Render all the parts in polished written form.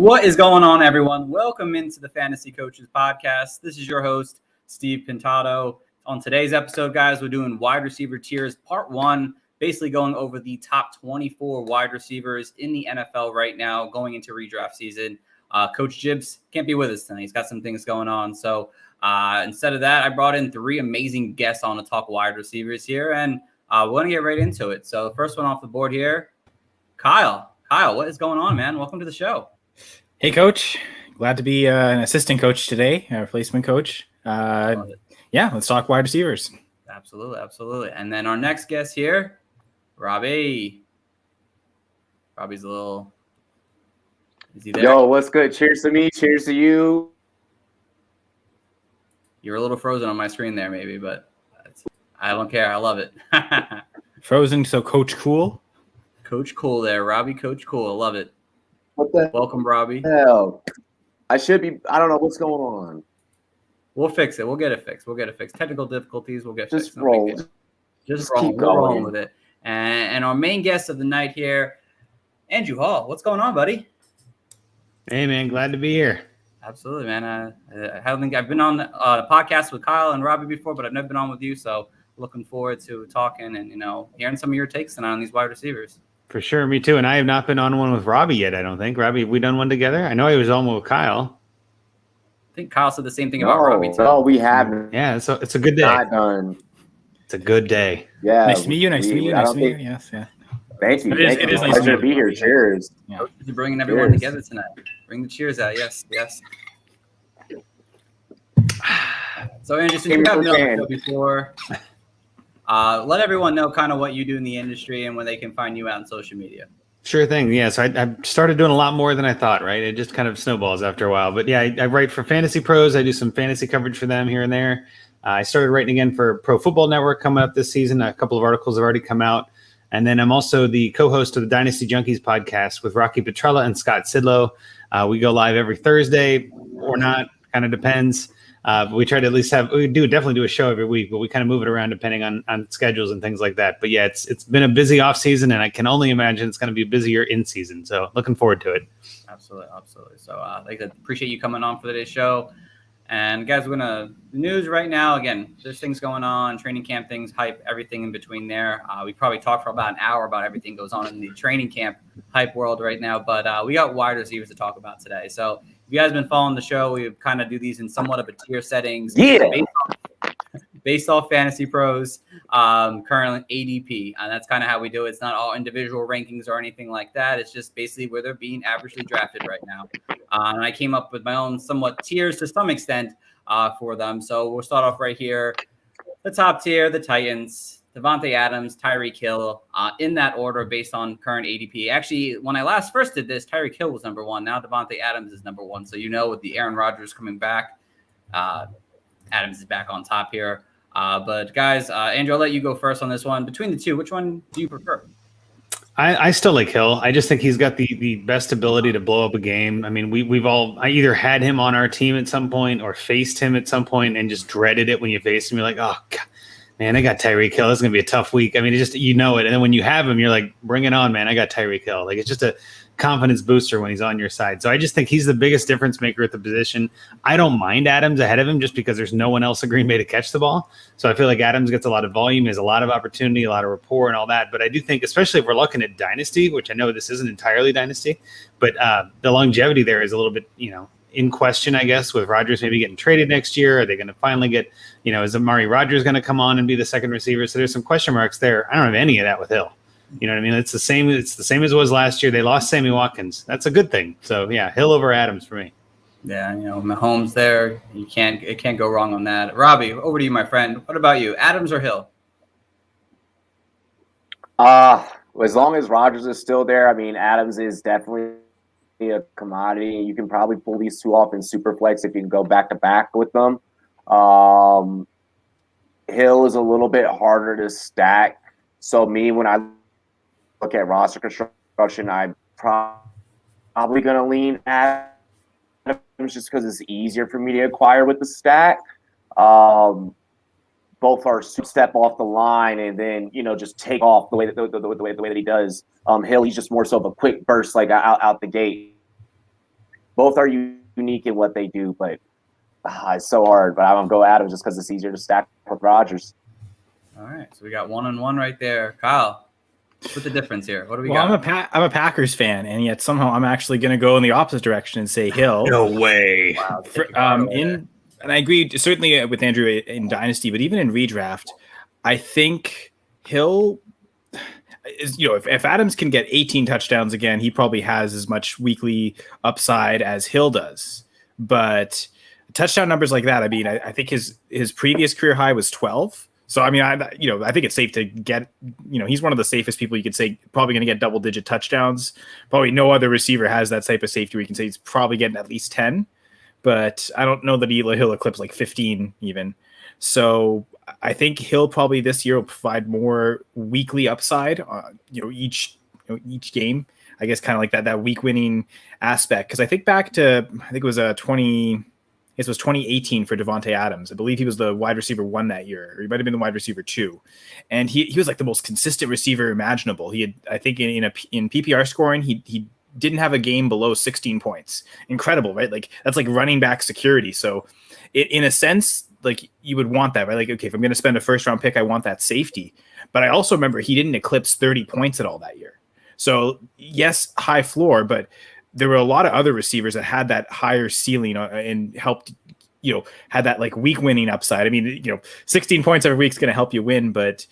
What is going on, everyone? Welcome into the Fantasy Coaches Podcast. This is your host, Steve Pintado. On today's episode, guys, we're doing wide receiver tiers part 1, basically going over the top 24 wide receivers in the NFL right now going into redraft season. Coach Gibbs can't be with us tonight. He's got some things going on. So instead of that, I brought in 3 amazing guests on to talk wide receivers here, and we're going to get right into it. So the first one off the board here, Kyle. Kyle, what is going on, man? Welcome to the show. Hey, Coach. Glad to be an assistant coach today, a replacement coach. Yeah, let's talk wide receivers. Absolutely. And then our next guest here, Robbie. Robbie's a little... Is he there? Yo, what's good? Cheers to me. Cheers to you. You're a little frozen on my screen there, maybe, but I don't care. I love it. Frozen, so Coach Cool. Coach Cool there, Robbie. Coach Cool. I love it. What the Welcome, Robbie. hell? I should be. I don't know what's going on. We'll fix it. We'll get it fixed. Technical difficulties. We'll get Just fixed. roll. Just keep roll. We're rolling going with it. And our main guest of the night here, Andrew Hall. What's going on, buddy? Hey, man. Glad to be here. Absolutely, man. I don't think I've been on a podcast with Kyle and Robbie before, but I've never been on with you. So looking forward to talking and, hearing some of your takes tonight on these wide receivers. For sure. Me too. And I have not been on one with Robbie yet, I don't think. Robbie, have we done one together? I know I was on one with Kyle. I think Kyle said the same thing about Robbie, too. No, we haven't. Yeah, so it's a good day. Not done. It's a good day. Yeah. Nice to meet you. Nice to meet you. Yes, yeah. Thank you. It is nice Pleasure to to be here. Cheers. Yeah. You're bringing everyone Cheers. together tonight. Bring the cheers out. Yes. So, Andrew, since you haven't been on the show before, let everyone know kind of what you do in the industry and where they can find you out on social media. Sure thing. Yeah, so I started doing a lot more than I thought, right? It just kind of snowballs after a while. But yeah, I write for Fantasy Pros. I do some fantasy coverage for them here and there. I started writing again for Pro Football Network coming up this season. A couple of articles have already come out. And then I'm also the co-host of the Dynasty Junkies podcast with Rocky Petrella and Scott Sidlow. We go live every Thursday or not, kind of depends. But we try to at least definitely do a show every week, but we kind of move it around depending on schedules and things like that. But yeah, it's been a busy off season, and I can only imagine it's going to be busier in season. So looking forward to it. Absolutely. So like I appreciate you coming on for today's show. And guys, the news right now, again, there's things going on, training camp things, hype, everything in between there. We probably talked for about an hour about everything goes on in the training camp hype world right now, but we got wide receivers to talk about today. So if you guys have been following the show, we kind of do these in somewhat of a tier settings. Yeah. Based off Fantasy Pros, currently ADP. And that's kind of how we do it. It's not all individual rankings or anything like that. It's just basically where they're being averagely drafted right now. And I came up with my own somewhat tiers to some extent for them. So we'll start off right here. The top tier, the Titans, Devontae Adams, Tyreek Hill, in that order based on current ADP. Actually, when I first did this, Tyreek Hill was number 1. Now Devontae Adams is number 1. So with the Aaron Rodgers coming back, Adams is back on top here. But guys, Andrew, I'll let you go first on this one. Between the two, which one do you prefer? I still like Hill. I just think he's got the best ability to blow up a game. I mean, I either had him on our team at some point or faced him at some point and just dreaded it when you faced him. You're like, oh, God, man, I got Tyreek Hill. This is going to be a tough week. I mean, it And then when you have him, you're like, bring it on, man. I got Tyreek Hill. Like, it's just a confidence booster when he's on your side. So I just think he's the biggest difference maker at the position. I don't mind Adams ahead of him just because there's no one else at Green Bay to catch the ball. So I feel like Adams gets a lot of volume, has a lot of opportunity, a lot of rapport and all that. But I do think, especially if we're looking at dynasty, which I know this isn't entirely dynasty, but the longevity there is a little bit, in question, I guess, with Rodgers maybe getting traded next year. Are they going to finally get, is Amari Rodgers going to come on and be the second receiver? So there's some question marks there. I don't have any of that with Hill. You know what I mean? It's the same as it was last year. They lost Sammy Watkins. That's a good thing. So yeah, Hill over Adams for me. Yeah, Mahomes there. It can't go wrong on that. Robbie, over to you, my friend. What about you? Adams or Hill? As long as Rodgers is still there, I mean, Adams is definitely a commodity. You can probably pull these two off in Superflex if you can go back to back with them. Hill is a little bit harder to stack. So when I look at roster construction, I'm probably going to lean Adams just because it's easier for me to acquire with the stack. Both are step off the line and then just take off the way that he does. Hill, he's just more so of a quick burst, like out the gate. both are unique in what they do, but it's so hard. But I'm gonna go Adams just because it's easier to stack with Rodgers. All right, so we got 1-1 right there. Kyle, what's the difference here? What do we Well, got? I'm a Packers fan, and yet somehow I'm actually going to go in the opposite direction and say Hill. No way. Wow, And I agree certainly with Andrew in Dynasty, but even in redraft, I think Hill is, if Adams can get 18 touchdowns again, he probably has as much weekly upside as Hill does. But touchdown numbers like that, I mean, I think his previous career high was 12. So, I mean, I think it's safe to get, he's one of the safest people you could say probably going to get double-digit touchdowns. Probably no other receiver has that type of safety where you can say he's probably getting at least 10. But I don't know that he'll eclipse like 15 even. So I think he'll probably this year will provide more weekly upside, each game. I guess kind of like that week winning aspect. Because I think back to, it was 2018 for Devontae Adams. I believe he was the wide receiver 1 that year, or he might have been the wide receiver 2. And he was like the most consistent receiver imaginable. He had, I think in PPR scoring, he didn't have a game below 16 points. Incredible, right? Like that's like running back security. So in a sense, like you would want that, right? Like, okay, if I'm going to spend a first round pick, I want that safety. But I also remember he didn't eclipse 30 points at all that year. So yes, high floor, but there were a lot of other receivers that had that higher ceiling and helped, had that like week winning upside. I mean, 16 points every week is going to help you win, but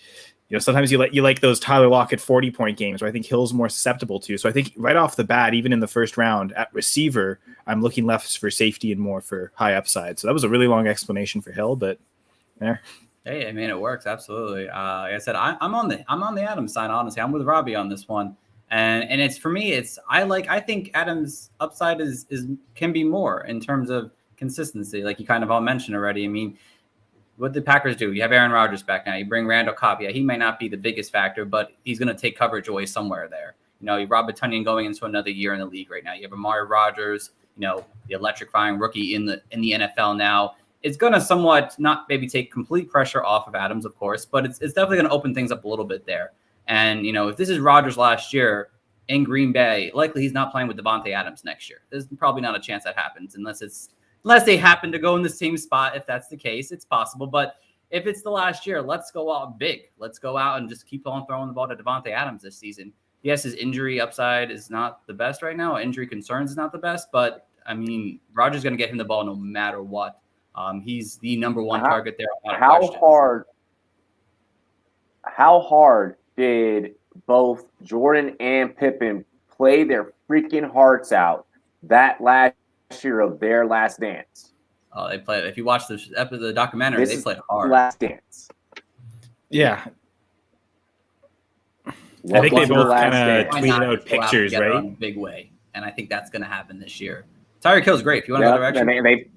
sometimes you like those Tyler Lockett 40-point games where I think Hill's more susceptible to. So I think right off the bat, even in the first round at receiver, I'm looking less for safety and more for high upside. So that was a really long explanation for Hill, but there. Hey, I mean, it works absolutely. Like I said, I'm on the Adams side. Honestly, I'm with Robbie on this one, and it's for me. I think Adams' upside can be more in terms of consistency, like you kind of all mentioned already. I mean, what the Packers do? You have Aaron Rodgers back now. You bring Randall Cobb. Yeah, he may not be the biggest factor, but he's going to take coverage away somewhere there. You have Rob Tonyan going into another year in the league right now. You have Amari Rodgers, the electrifying rookie in the NFL now. It's going to somewhat not maybe take complete pressure off of Adams, of course, but it's definitely going to open things up a little bit there. And, if this is Rodgers last year in Green Bay, likely he's not playing with Devontae Adams next year. There's probably not a chance that happens unless they happen to go in the same spot. If that's the case, it's possible. But if it's the last year, let's go out big. Let's go out and just keep on throwing the ball to Devontae Adams this season. Yes, his injury upside is not the best right now. Injury concerns is not the best. But, I mean, Rodgers is going to get him the ball no matter what. He's the number one target there. How hard did both Jordan and Pippen play their freaking hearts out that last year of their last dance? Oh, they played. If you watch the documentary, they played hard. Last dance. Yeah. I think they both kind of tweeted out pictures, right? In a big way, and I think that's going to happen this year. Tyreek Hill's great if you want to go direction.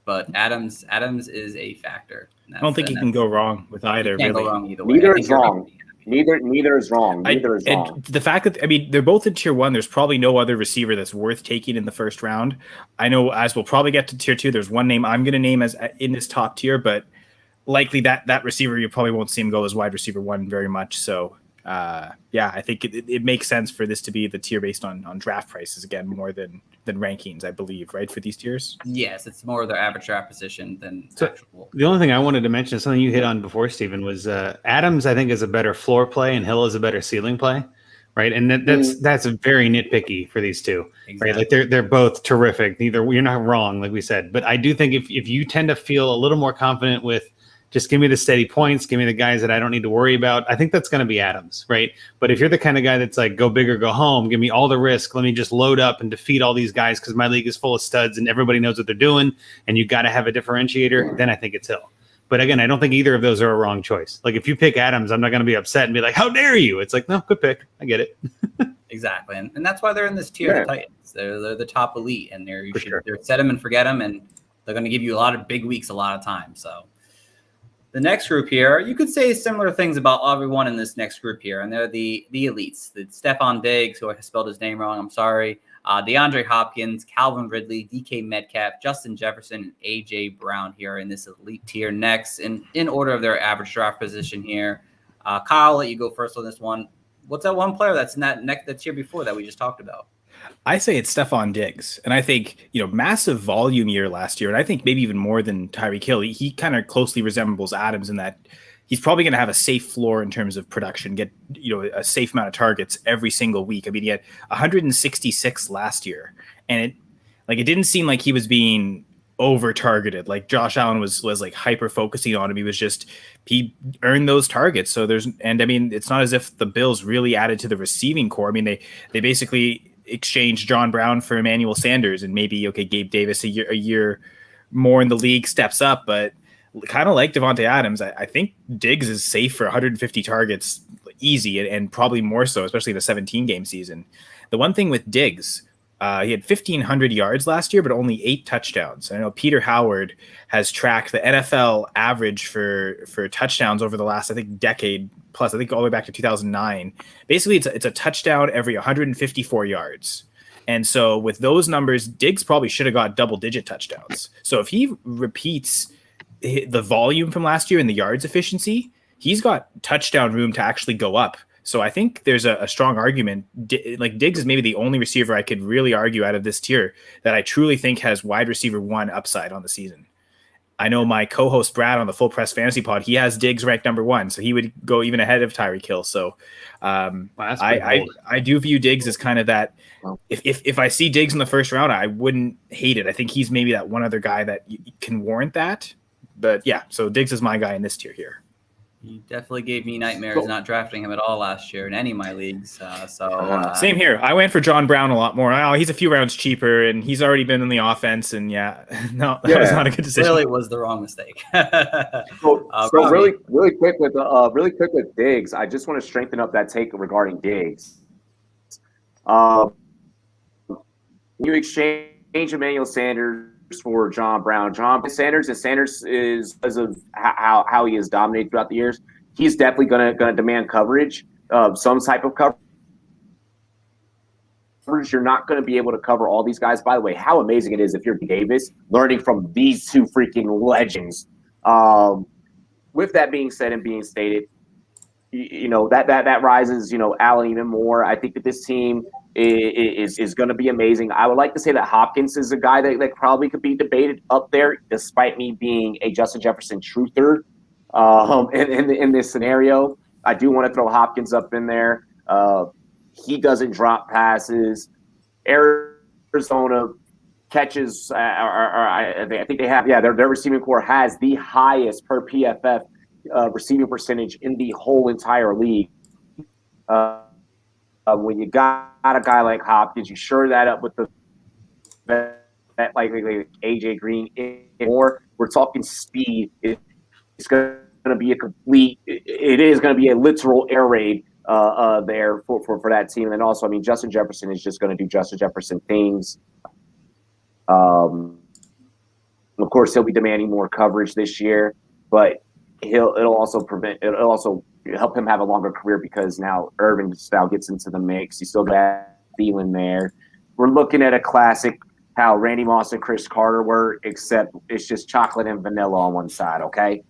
But Adams is a factor. I don't think you can go wrong with either. Can't go wrong either way. Neither is wrong. Neither is wrong. The fact that they're both in tier 1. There's probably no other receiver that's worth taking in the first round. I know as we'll probably get to tier 2. There's one name I'm going to name as in this top tier, but likely that receiver you probably won't see him go as wide receiver 1 very much. So I think it makes sense for this to be the tier based on draft prices again more than rankings, I believe, right, for these tiers? Yes, it's more of their average draft position than actual. The only thing I wanted to mention, something you hit on before, Stephen, was Adams, I think, is a better floor play and Hill is a better ceiling play, right? And that's very nitpicky for these two, exactly. Right? Like they're both terrific. You're not wrong, like we said. But I do think if you tend to feel a little more confident with just give me the steady points, give me the guys that I don't need to worry about, I think that's going to be Adams, right? But if you're the kind of guy that's like, go big or go home, give me all the risk, let me just load up and defeat all these guys because my league is full of studs and everybody knows what they're doing, and you got to have a differentiator, then I think it's Hill. But again, I don't think either of those are a wrong choice. Like if you pick Adams, I'm not going to be upset and be like, how dare you? It's like, no, good pick. I get it. Exactly. And that's why they're in this tier, the Titans. They're the top elite, and they're set them and forget them, and they're going to give you a lot of big weeks a lot of times. So the next group here, you could say similar things about everyone in this next group here, and they're the elites. The Stephon Diggs, who I spelled his name wrong, I'm sorry. DeAndre Hopkins, Calvin Ridley, DK Metcalf, Justin Jefferson, and A.J. Brown here in this elite tier next in order of their average draft position here. Kyle, I'll let you go first on this one. What's that one player that's in that tier before that we just talked about? I say it's Stephon Diggs. And I think, massive volume year last year. And I think maybe even more than Tyreek Hill. He kind of closely resembles Adams in that he's probably going to have a safe floor in terms of production, get, a safe amount of targets every single week. I mean, he had 166 last year. And it didn't seem like he was being over targeted. Like Josh Allen was like hyper focusing on him. He earned those targets. So it's not as if the Bills really added to the receiving core. I mean, they basically exchanged John Brown for Emmanuel Sanders, and maybe Gabe Davis a year more in the league steps up, but kind of like Devontae Adams, I think Diggs is safe for 150 targets easy, and probably more so, especially in a 17 game season. The one thing with Diggs, he had 1,500 yards last year, but only 8 touchdowns. I know Peter Howard has tracked the NFL average for touchdowns over the last, I think, decade plus. I think all the way back to 2009. Basically, it's a touchdown every 154 yards. And so with those numbers, Diggs probably should have got double-digit touchdowns. So if he repeats the volume from last year and the yards efficiency, he's got touchdown room to actually go up. So I think there's a strong argument. Diggs is maybe the only receiver I could really argue out of this tier that I truly think has wide receiver 1 upside on the season. I know my co-host Brad on the Full Press Fantasy Pod, he has Diggs ranked number 1, so he would go even ahead of Tyreek Hill. So I do view Diggs as kind of that. If I see Diggs in the first round, I wouldn't hate it. I think he's maybe that one other guy that can warrant that. But yeah, so Diggs is my guy in this tier here. He definitely gave me nightmares not drafting him at all last year in any of my leagues. Same here. I went for John Brown a lot more. He's a few rounds cheaper, and he's already been in the offense. And that was not a good decision. Really was the wrong mistake. Really quick with Diggs, I just want to strengthen up that take regarding Diggs. You exchange Emmanuel Sanders for John Brown. Sanders is because of how he has dominated throughout the years. He's definitely gonna demand coverage, some type of coverage. You're not going to be able to cover all these guys. By the way, how amazing it is if you're Davis learning from these two freaking legends. With that being said and being stated, that rises Allen even more. I think that this team is going to be amazing. I would like to say that Hopkins is a guy that probably could be debated up there, despite me being a Justin Jefferson truther in this scenario. I do want to throw Hopkins up in there. He doesn't drop passes. Arizona catches, I think they have, their receiving core has the highest per PFF receiving percentage in the whole entire league. When you got a guy like Hopkins, you shore that up with like AJ Green more. We're talking speed. It's going to be it is going to be a literal air raid there for that team. And also, Justin Jefferson is just going to do Justin Jefferson things. Of course, he'll be demanding more coverage this year, but it'll also help him have a longer career because now Irvin style gets into the mix. You still got Thielen there. We're looking at a classic how Randy Moss and Chris Carter were, except it's just chocolate and vanilla on one side, okay?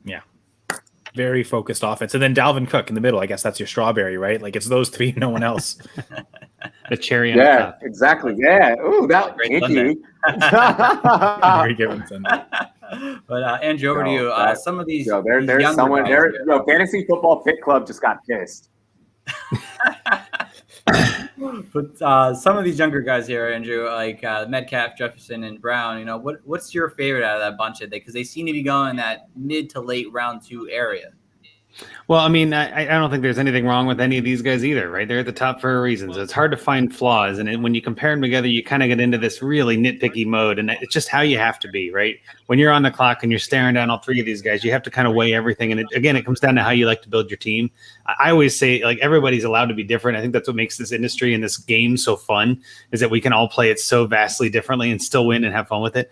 Yeah. Very focused offense. And then Dalvin Cook in the middle. I guess that's your strawberry, right? Like it's those three, no one else. The cherry on top. Exactly. Yeah. Ooh, that great Sunday. Very good one Sunday. But Andrew, over to you. Some of these there's someone guys there. Fantasy Football Fit Club just got pissed. But some of these younger guys here, Andrew, like Metcalf, Jefferson, and Brown. What's your favorite out of that bunch of because they seem to be going in that mid to late round 2 area. Well, I don't think there's anything wrong with any of these guys either, right? They're at the top for a reason. So it's hard to find flaws. And when you compare them together, you kind of get into this really nitpicky mode. And it's just how you have to be, right? When you're on the clock and you're staring down all 3 of these guys, you have to kind of weigh everything. And it comes down to how you like to build your team. I always say, everybody's allowed to be different. I think that's what makes this industry and this game so fun, is that we can all play it so vastly differently and still win and have fun with it.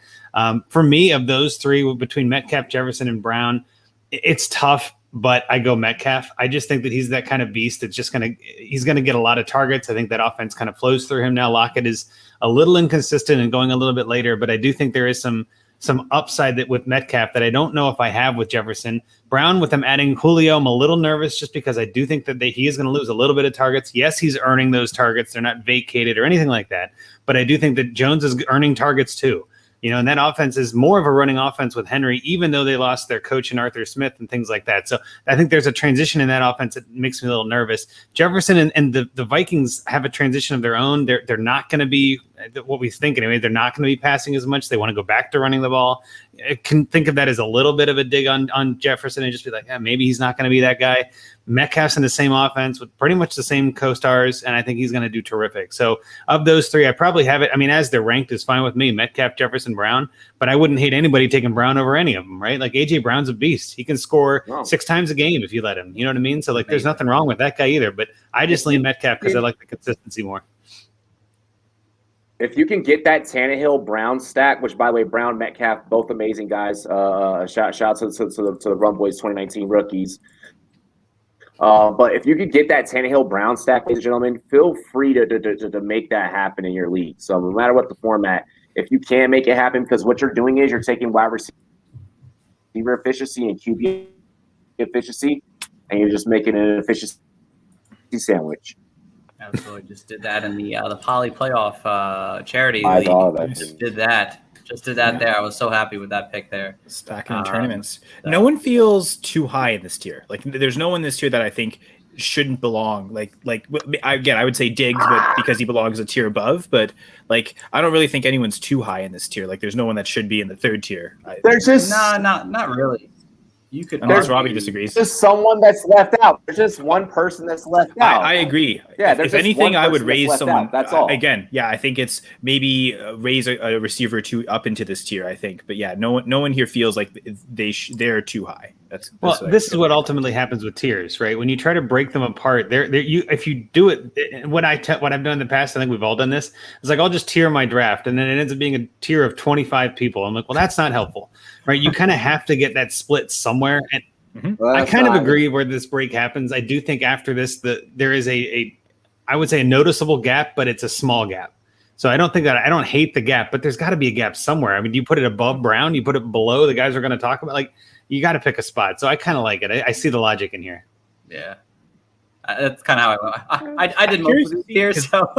For me, of those 3, between Metcalf, Jefferson, and Brown, it's tough. But I go Metcalf. I just think that he's that kind of beast that's he's going to get a lot of targets. I think that offense kind of flows through him now. Lockett is a little inconsistent and going a little bit later, but I do think there is some some upside that with Metcalf that I don't know if I have with Jefferson. Brown, with them adding Julio, I'm a little nervous just because I do think that he is going to lose a little bit of targets. Yes, he's earning those targets. They're not vacated or anything like that. But I do think that Jones is earning targets too. And that offense is more of a running offense with Henry, even though they lost their coach in Arthur Smith and things like that. So I think there's a transition in that offense that makes me a little nervous. Jefferson and the Vikings have a transition of their own. They're not going to be what we think anyway. They're not going to be passing as much. They want to go back to running the ball. I can think of that as a little bit of a dig on Jefferson and just be like, maybe he's not going to be that guy. Metcalf's in the same offense with pretty much the same co-stars, and I think he's going to do terrific. So of those three, I probably have it. I mean, as they're ranked is fine with me, Metcalf, Jefferson, Brown, but I wouldn't hate anybody taking Brown over any of them, right? Like A.J. Brown's a beast. He can score 6 times a game if you let him. You know what I mean? So, there's nothing wrong with that guy either, but I just lean Metcalf because I like the consistency more. If you can get that Tannehill Brown stack, which by the way, Brown, Metcalf, both amazing guys. Shout out to the Rum Boys 2019 rookies. But if you could get that Tannehill Brown stack, ladies and gentlemen, feel free to make that happen in your league. So no matter what the format, if you can make it happen, because what you're doing is you're taking wide receiver efficiency and QB efficiency, and you're just making an efficiency sandwich. Absolutely, just did that in the Poly Playoff charity I league. thought that. Just did that there. I was so happy with that pick there. Stacking in tournaments. No one feels too high in this tier. Like there's no one this tier that I think shouldn't belong. Like again, I would say Diggs, but because he belongs a tier above. But like I don't really think anyone's too high in this tier. Like there's no one that should be in the third tier. There's just not really. You could unless Robbie disagrees. There's someone that's left out. There's just one person that's left out. I agree. Yeah, if anything, I would raise someone. That's all. Again, yeah, I think it's maybe raise a receiver or two up into this tier. I think, but yeah, no one here feels like they're too high. That's this is what ultimately happens with tiers, right? When you try to break them apart, if you do it, what I've done in the past, I think we've all done this. It's like I'll just tier my draft, and then it ends up being a tier of 25 people. I'm like, well, that's not helpful, right? You kind of have to get that split somewhere, and Well, I kind of agree where this break happens. I do think after this, there is I would say a noticeable gap, but it's a small gap. So I don't hate the gap, but there's got to be a gap somewhere. I mean, do you put it above Brown? You put it below the guys we're going to talk about? Like, you got to pick a spot. So I kind of like it. I see the logic in here. Yeah. That's kind of how I did most of these tiers. So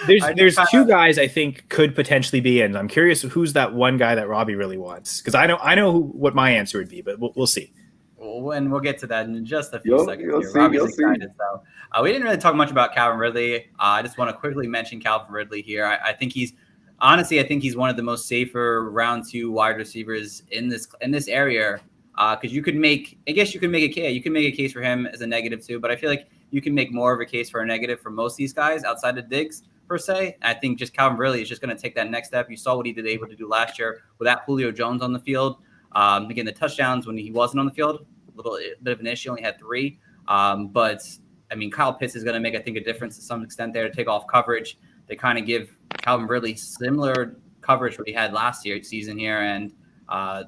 there's two guys I think could potentially be in. I'm curious who's that one guy that Robbie really wants, because I know what my answer would be, but we'll see. We'll get to that in just a few seconds here. Robbie's excited. So we didn't really talk much about Calvin Ridley. I just want to quickly mention Calvin Ridley here. I think he's one of the most safer round 2 wide receivers in this area. Because you could make a case for him as a negative too, but I feel like you can make more of a case for a negative for most of these guys outside of Diggs per se. I think just Calvin Ridley is just going to take that next step. You saw what he did able to do last year without Julio Jones on the field. Again, the touchdowns when he wasn't on the field, a little bit of an issue. Only had 3, but I mean Kyle Pitts is going to make a difference to some extent there to take off coverage. They kind of give Calvin Ridley similar coverage what he had last season here, and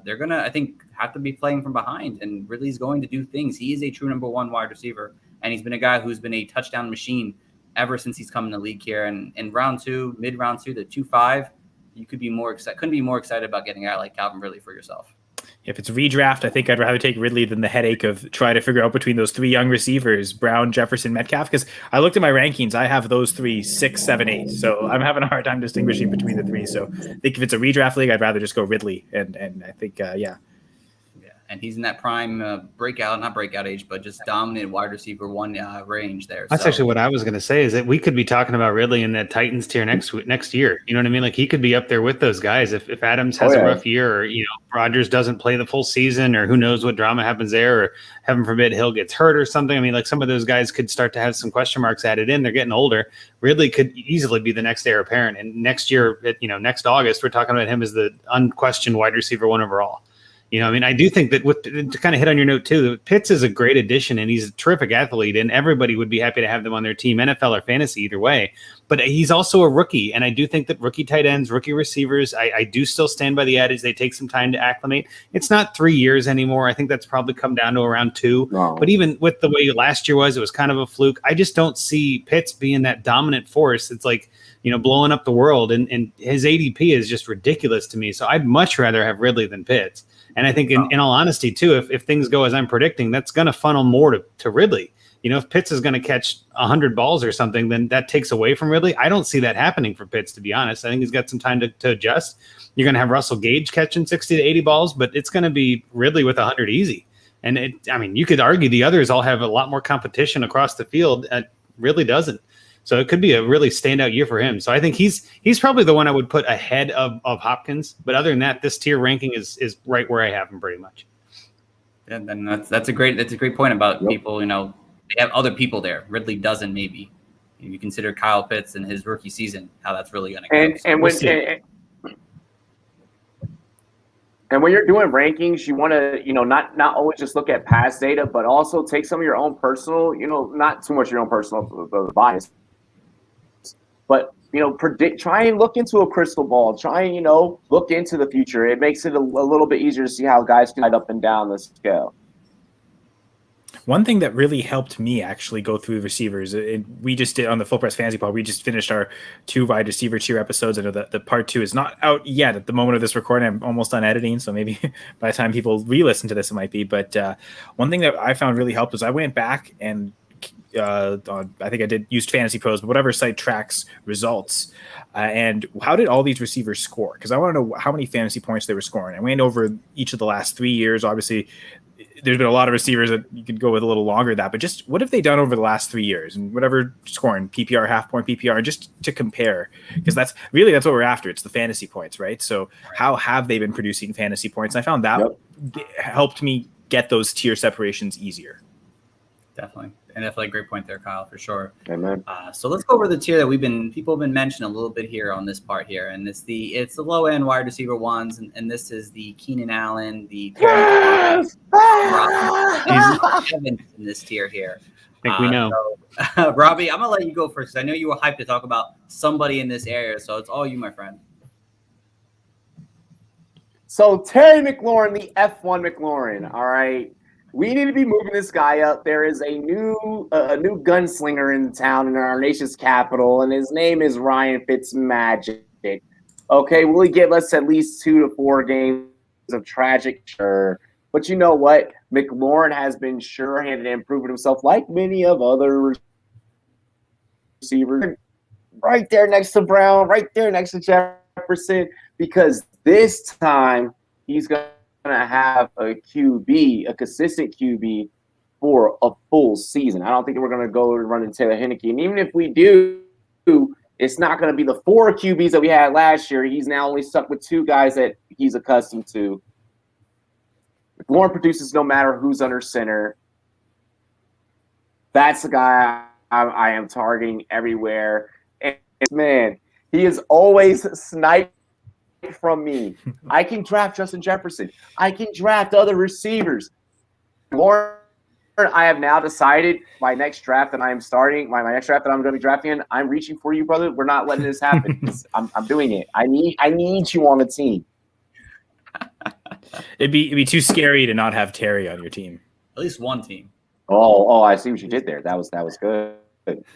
they're going to, I think, have to be playing from behind, and Ridley's going to do things. He is a true number 1 wide receiver, and he's been a guy who's been a touchdown machine ever since he's come in the league here. And in round 2, mid-round 2, the 2-5, you couldn't be more excited about getting a guy like Calvin Ridley for yourself. If it's redraft, I think I'd rather take Ridley than the headache of trying to figure out between those 3 young receivers, Brown, Jefferson, Metcalf, because I looked at my rankings. I have those 3, 6, 7, 8. So I'm having a hard time distinguishing between the 3. So I think if it's a redraft league, I'd rather just go Ridley. And I think, yeah. And he's in that prime not breakout age, but just dominant wide receiver 1 range there. That's actually what I was going to say, is that we could be talking about Ridley in that Titans tier next year. You know what I mean? Like he could be up there with those guys. If Adams has a rough year, or, Rodgers doesn't play the full season, or who knows what drama happens there, or heaven forbid Hill gets hurt or something. I mean, like some of those guys could start to have some question marks added in. They're getting older. Ridley could easily be the next heir apparent. And next year, next August, we're talking about him as the unquestioned wide receiver 1 overall. I mean, I do think that to kind of hit on your note too, Pitts is a great addition, and he's a terrific athlete, and everybody would be happy to have them on their team, NFL or fantasy, either way. But he's also a rookie, and I do think that rookie tight ends, rookie receivers, I do still stand by the adage they take some time to acclimate. It's not 3 years anymore. I think that's probably come down to around 2. No. But even with the way last year was, it was kind of a fluke. I just don't see Pitts being that dominant force. It's like blowing up the world. And his ADP is just ridiculous to me. So I'd much rather have Ridley than Pitts. And I think in all honesty, too, if things go as I'm predicting, that's going to funnel more to Ridley. If Pitts is going to catch 100 balls or something, then that takes away from Ridley. I don't see that happening for Pitts, to be honest. I think he's got some time to adjust. You're going to have Russell Gage catching 60 to 80 balls, but it's going to be Ridley with 100 easy. And you could argue the others all have a lot more competition across the field. Ridley doesn't. So it could be a really standout year for him. So I think he's probably the one I would put ahead of Hopkins. But other than that, this tier ranking is right where I have him pretty much. And then that's a great point about people, they have other people there. Ridley doesn't, maybe. If you consider Kyle Pitts and his rookie season, how that's really going to go. And when you're doing rankings, you want to, not always just look at past data, but also take some of your own personal, not too much your own personal bias, but try and look into a crystal ball. Try and look into the future. It makes it a little bit easier to see how guys can head up and down the scale. One thing that really helped me actually go through receivers, we just did on the Full Press Fantasy Pod, we just finished our 2 wide receiver tier episodes. I know that the part 2 is not out yet at the moment of this recording. I'm almost done editing, so maybe by the time people re-listen to this, it might be. But one thing that I found really helped was I went back and I think I used Fantasy Pros, but whatever site tracks results. And how did all these receivers score? Because I want to know how many fantasy points they were scoring. I went over each of the last 3 years. Obviously, there's been a lot of receivers that you could go with a little longer than that, but just what have they done over the last 3 years and whatever scoring, PPR, half point PPR, just to compare, because that's what we're after. It's the fantasy points, right? So how have they been producing fantasy points? And I found that helped me get those tier separations easier. Definitely. And definitely a great point there, Kyle, for sure. Amen. So let's go over the tier that people have been mentioning a little bit here on this part here. And it's the low end wide receiver ones. And this is the Keenan Allen, the Evans in this tier here. I think we know. So, Robbie, I'm going to let you go first. I know you were hyped to talk about somebody in this area. So it's all you, my friend. So Terry McLaurin, the F1 McLaurin, all right. We need to be moving this guy up. There is a new gunslinger in town in our nation's capital, and his name is Ryan Fitzmagic. Okay, will he give us at least 2 to 4 games of tragic? Sure. But you know what? McLaurin has been sure-handed and proven himself like many of other receivers. Right there next to Brown, right there next to Jefferson, because this time he's going to have a QB, a consistent QB for a full season. I don't think we're going to go running Taylor Heineke. And even if we do, it's not going to be the 4 QBs that we had last year. He's now only stuck with 2 guys that he's accustomed to. McLaurin produces no matter who's under center. That's the guy I am targeting everywhere. And man, he is always sniped from me. I can draft Justin Jefferson. I can draft other receivers. Lauren, I have now decided my next draft that I am starting, my next draft that I'm going to be drafting in, I'm reaching for you, brother. We're not letting this happen. I'm doing it. I need you on the team. It'd be too scary to not have Terry on your team. At least one team. Oh, I see what you did there. That was good.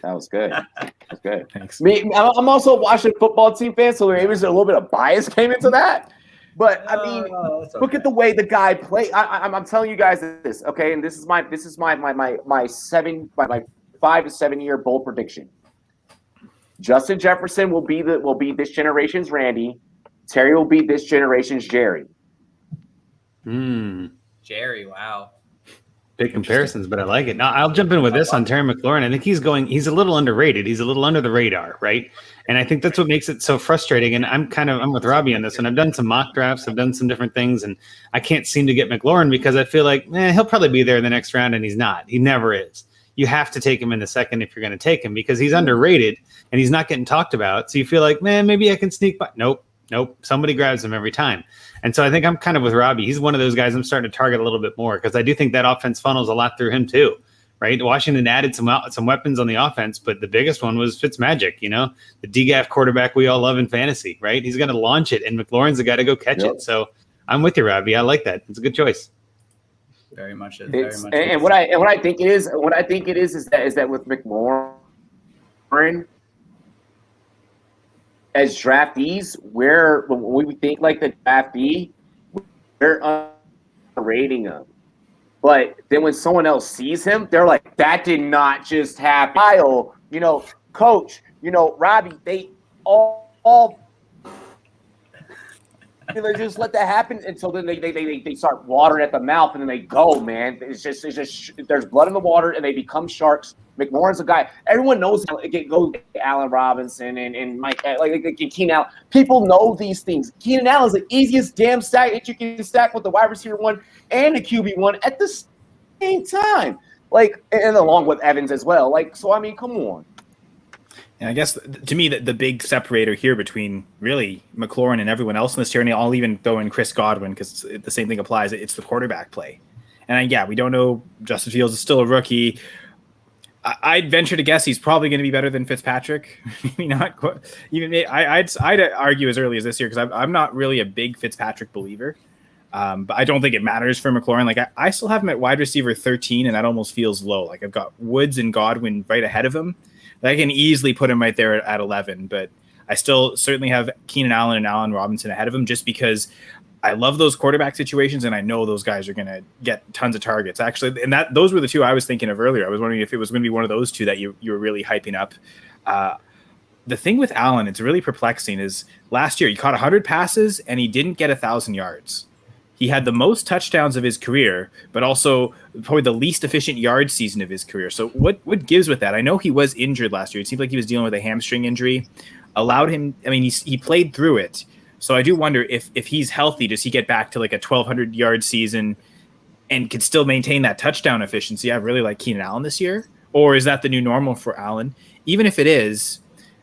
That was good. That's good. Thanks. I'm also a Washington football team fan, so maybe there's a little bit of bias came into that. But I mean, look at the way the guy played. I'm telling you guys this, okay? And this is my 5 to 7 year bold prediction. Justin Jefferson will be this generation's Randy. Terry will be this generation's Jerry. Jerry, wow. Big comparisons, but I like it. Now I'll jump in with this on Terry McLaurin. I think he's a little underrated. He's a little under the radar, right? And I think that's what makes it so frustrating. And I'm with Robbie on this one. I've done some mock drafts. I've done some different things, and I can't seem to get McLaurin because I feel like, he'll probably be there in the next round, and he's not. He never is. You have to take him in the second if you're going to take him because he's underrated and he's not getting talked about. So you feel like, maybe I can sneak by. Nope. Somebody grabs him every time. And so I think I'm kind of with Robbie. He's one of those guys I'm starting to target a little bit more because I do think that offense funnels a lot through him too, right? Washington added some weapons on the offense, but the biggest one was Fitzmagic, the DGAF quarterback we all love in fantasy, right? He's going to launch it, and McLaurin's the guy to go catch it. So I'm with you, Robbie. I like that. It's a good choice. Very much. And what I think it is is that with McLaurin, as draftees, when we think like the draftee, we're underrating him. But then when someone else sees him, they're like, that did not just happen. Kyle, Coach, Robbie, they all they just let that happen until then they start watering at the mouth and then they go, man. It's just there's blood in the water and they become sharks. McLaurin's a guy. Everyone knows how it goes. Allen Robinson and Mike, like Keenan Allen. People know these things. Keenan Allen is the easiest damn stack that you can stack with the wide receiver one and the QB one at the same time. Like, and along with Evans as well. Like, so I mean, come on. And I guess to me, the big separator here between really McLaurin and everyone else in this tier, and I'll even throw in Chris Godwin because the same thing applies. It's the quarterback play. And we don't know. Justin Fields is still a rookie. I'd venture to guess he's probably going to be better than Fitzpatrick. Maybe not quite. I'd argue as early as this year because I'm not really a big Fitzpatrick believer. But I don't think it matters for McLaurin. Like I still have him at wide receiver 13, and that almost feels low. Like I've got Woods and Godwin right ahead of him. I can easily put him right there at 11, but I still certainly have Keenan Allen and Allen Robinson ahead of him just because I love those quarterback situations, and I know those guys are going to get tons of targets. Actually, and those were the two I was thinking of earlier. I was wondering if it was going to be one of those two that you were really hyping up. The thing with Allen, it's really perplexing, is last year he caught 100 passes, and he didn't get 1,000 yards. He had the most touchdowns of his career, but also probably the least efficient yard season of his career. So what gives with that? I know he was injured last year. It seemed like he was dealing with a hamstring injury. Allowed him, I mean, he played through it. So I do wonder if he's healthy, does he get back to like a 1,200 yard season and could still maintain that touchdown efficiency? I really like Keenan Allen this year. Or is that the new normal for Allen? Even if it is,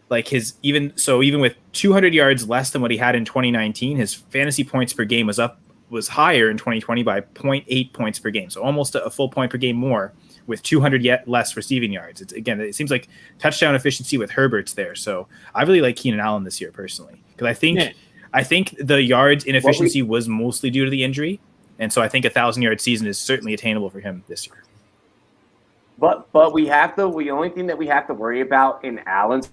like even with 200 yards less than what he had in 2019, his fantasy points per game was higher in 2020 by 0.8 points per game. So almost a full point per game more with 200 yet less receiving yards. It seems like touchdown efficiency with Herbert's there. So I really like Keenan Allen this year personally, because I think the yards inefficiency was mostly due to the injury. And so I think 1,000-yard season is certainly attainable for him this year. But the only thing that we have to worry about in Allen's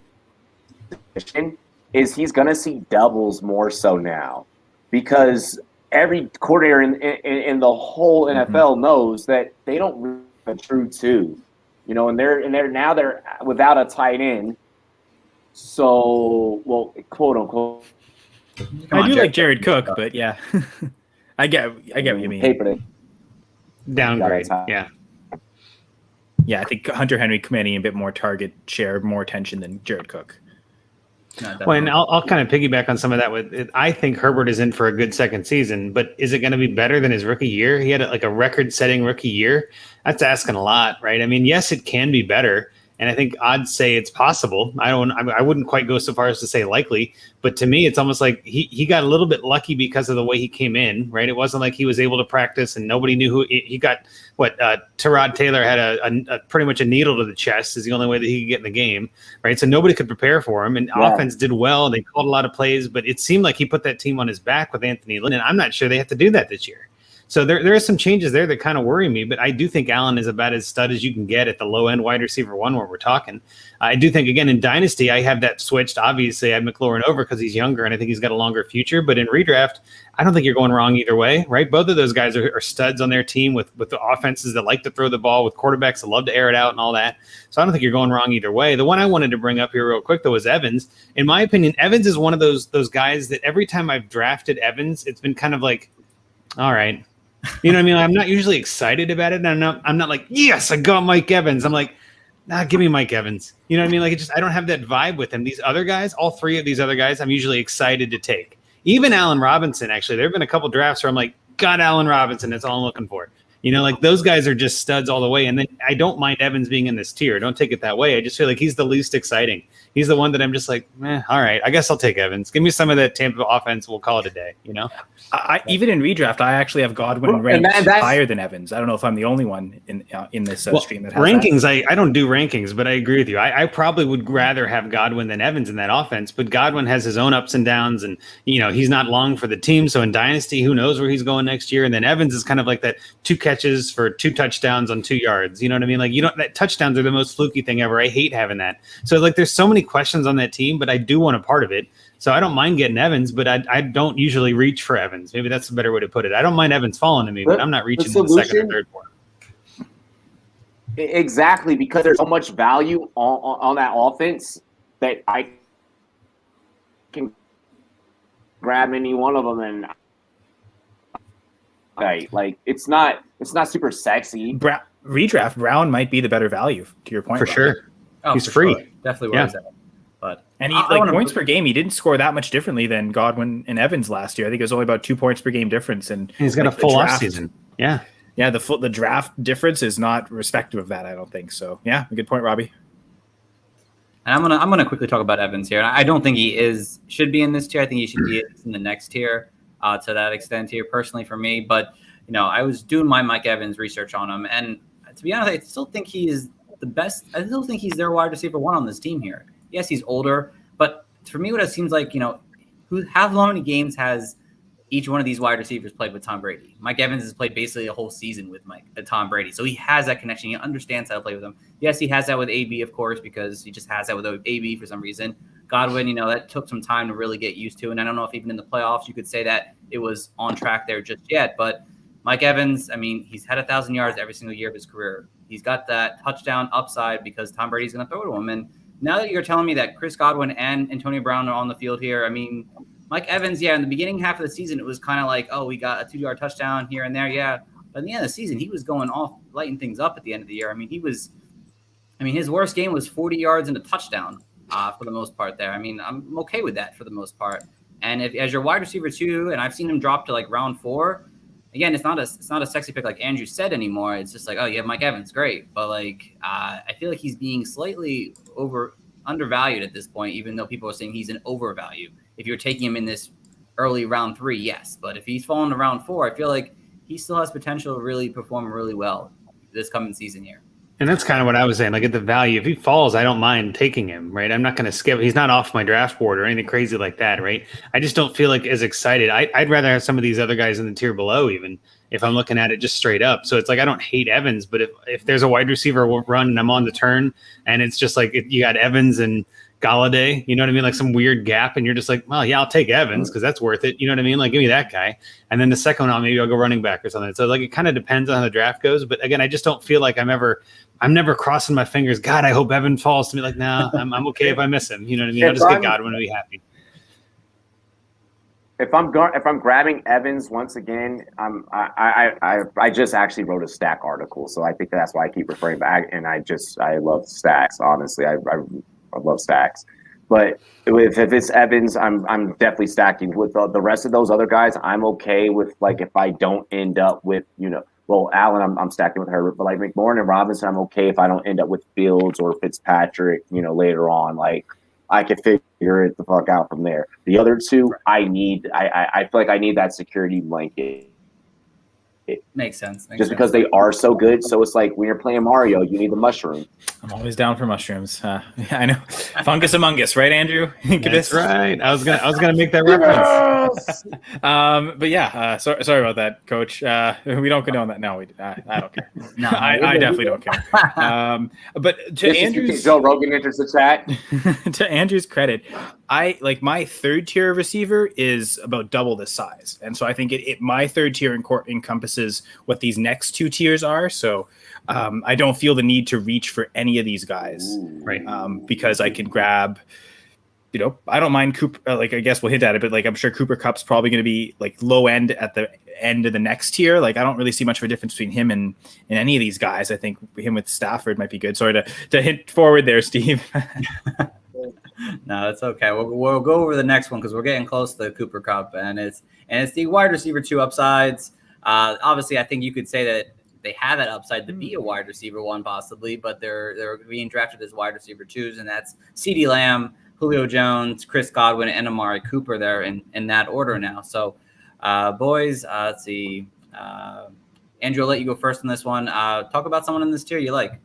position is he's going to see doubles more so now, because every coordinator in the whole NFL knows that they don't really have a true two, and they're without a tight end. So, well, quote unquote. I do like Jared Cook, but yeah, I get what you mean. Paper downgrade, yeah. Yeah, I think Hunter Henry commanding a bit more target share, more attention than Jared Cook. Well, and I'll kind of piggyback on some of that with it. I think Herbert is in for a good second season, but is it going to be better than his rookie year? He had a record-setting rookie year. That's asking a lot, right? I mean, yes, it can be better, and I think I'd say it's possible. I wouldn't quite go so far as to say likely, but to me, it's almost like he got a little bit lucky because of the way he came in, right? It wasn't like he was able to practice and nobody knew who he got. Tyrod Taylor had a pretty much a needle to the chest is the only way that he could get in the game, right? So nobody could prepare for him, and offense did well. They called a lot of plays, but it seemed like he put that team on his back with Anthony Lynn, and I'm not sure they have to do that this year. So there are some changes there that kind of worry me, but I do think Allen is about as stud as you can get at the low end wide receiver one where we're talking. I do think, again, in Dynasty, I have that switched. Obviously, I have McLaurin over because he's younger and I think he's got a longer future. But in redraft, I don't think you're going wrong either way, right? Both of those guys are studs on their team with the offenses that like to throw the ball, with quarterbacks that love to air it out and all that. So I don't think you're going wrong either way. The one I wanted to bring up here real quick, though, is Evans. In my opinion, Evans is one of those guys that every time I've drafted Evans, it's been kind of like, all right. You know what I mean? I'm not usually excited about it. And I'm not like, yes, I got Mike Evans. I'm like, give me Mike Evans. You know what I mean? Like, I don't have that vibe with him. These other guys, all three of these other guys, I'm usually excited to take. Even Allen Robinson, actually. There have been a couple drafts where I'm like, got Allen Robinson. That's all I'm looking for. Like those guys are just studs all the way. And then I don't mind Evans being in this tier. Don't take it that way. I just feel like he's the least exciting. He's the one that I'm just like, all right, I guess I'll take Evans. Give me some of that Tampa offense. We'll call it a day, Even in redraft, I actually have Godwin ranked higher than Evans. I don't know if I'm the only one in this stream that has rankings. That. I don't do rankings, but I agree with you. I probably would rather have Godwin than Evans in that offense, but Godwin has his own ups and downs, and he's not long for the team. So in Dynasty, who knows where he's going next year? And then Evans is kind of like that 2 catches for 2 touchdowns on 2 yards. You know what I mean? Like that touchdowns are the most fluky thing ever. I hate having that. So like there's so many questions on that team, but I do want a part of it. So I don't mind getting Evans, but I don't usually reach for Evans. Maybe that's a better way to put it. I don't mind Evans falling to me, but I'm not reaching in the second or third for him. Exactly, because there's so much value on that offense that I can grab any one of them, and like it's not super sexy. Redraft Brown might be the better value, to your point. For sure. Oh, He's for free. Sure. Definitely where he's at. But and he points per game, he didn't score that much differently than Godwin and Evans last year. I think it was only about 2 points per game difference, and he's got a full off season. Yeah. Yeah, the draft difference is not respective of that, I don't think. So yeah, good point, Robbie. And I'm gonna quickly talk about Evans here. And I don't think he should be in this tier. I think he should be in the next tier to that extent here, personally for me. But I was doing my Mike Evans research on him, and to be honest, I still think he is the best. I still think he's their wide receiver one on this team here. Yes, he's older, but for me, what it seems like, how many games has each one of these wide receivers played with Tom Brady? Mike Evans has played basically a whole season with Tom Brady. So he has that connection. He understands how to play with him. Yes, he has that with AB, of course, because he just has that with AB for some reason. Godwin, that took some time to really get used to. And I don't know if even in the playoffs you could say that it was on track there just yet. But Mike Evans, he's had 1,000 yards every single year of his career. He's got that touchdown upside because Tom Brady's going to throw to him. And now that you're telling me that Chris Godwin and Antonio Brown are on the field here, Mike Evans, in the beginning half of the season, it was kind of like, oh, we got a 2-yard touchdown here and there, yeah. But at the end of the season, he was going off, lighting things up at the end of the year. His worst game was 40 yards and a touchdown for the most part there. I'm okay with that for the most part. And as your wide receiver too, and I've seen him drop to like round 4. Again, it's not a sexy pick like Andrew said anymore. It's just like, oh, you have Mike Evans, great. But I feel like he's being slightly undervalued at this point, even though people are saying he's an overvalue. If you're taking him in this early round 3, yes. But if he's fallen to round 4, I feel like he still has potential to really perform really well this coming season here. And that's kind of what I was saying. Like at the value, if he falls, I don't mind taking him, right? I'm not going to skip. He's not off my draft board or anything crazy like that, right? I just don't feel like as excited. I'd rather have some of these other guys in the tier below, even if I'm looking at it just straight up. So it's like I don't hate Evans, but if there's a wide receiver run and I'm on the turn and it's just like you got Evans and Galladay, you know what I mean? Like some weird gap, and you're just like, well, yeah, I'll take Evans because that's worth it. You know what I mean? Like, give me that guy. And then the second one, maybe I'll go running back or something. So like, it kind of depends on how the draft goes. But again, I just don't feel like I'm never crossing my fingers. God, I hope Evan falls to me. Like, nah, I'm okay if I miss him. You know what I mean? I'll just get Godwin and be happy. If I'm grabbing Evans once again, I just actually wrote a stack article, so I think that's why I keep referring back. And I love stacks. Honestly, I love stacks. But if it's Evans, I'm definitely stacking. With the rest of those other guys, I'm okay with, like, if I don't end up with, well, Allen, I'm stacking with Herbert, but like McLaurin and Robinson, I'm okay if I don't end up with Fields or Fitzpatrick, later on. Like, I could figure it the fuck out from there. The other two, I feel like I need that security blanket. It makes sense. Because they are so good. So it's like when you're playing Mario, you need the mushroom. I'm always down for mushrooms. I know. Fungus Among Us, right, Andrew? That's right. I was gonna make that reference. But yeah, sorry about that, Coach. We don't condone that. No, I don't care. No, I definitely don't care. But to Andrew's, Joe Rogan enters the chat. To Andrew's credit, I like my third tier receiver is about double this size, and so I think my third tier encompasses what these next 2 tiers are. So I don't feel the need to reach for any of these guys, right? Because I can grab, I don't mind Cooper. I guess we'll hint at it, but like I'm sure Cooper Kupp's probably going to be like low end at the end of the next tier. Like I don't really see much of a difference between him and any of these guys. I think him with Stafford might be good. Sorry to hint forward there, Steve. No, that's okay. We'll go over the next one because we're getting close to the Cooper Kupp, and it's the wide receiver 2 upsides. Obviously, I think you could say that they have that upside to be a wide receiver 1 possibly, but they're being drafted as wide receiver 2s, and that's CeeDee Lamb, Julio Jones, Chris Godwin, and Amari Cooper there in that order now. So, boys, let's see. Andrew, I'll let you go first on this one. Talk about someone in this tier you like.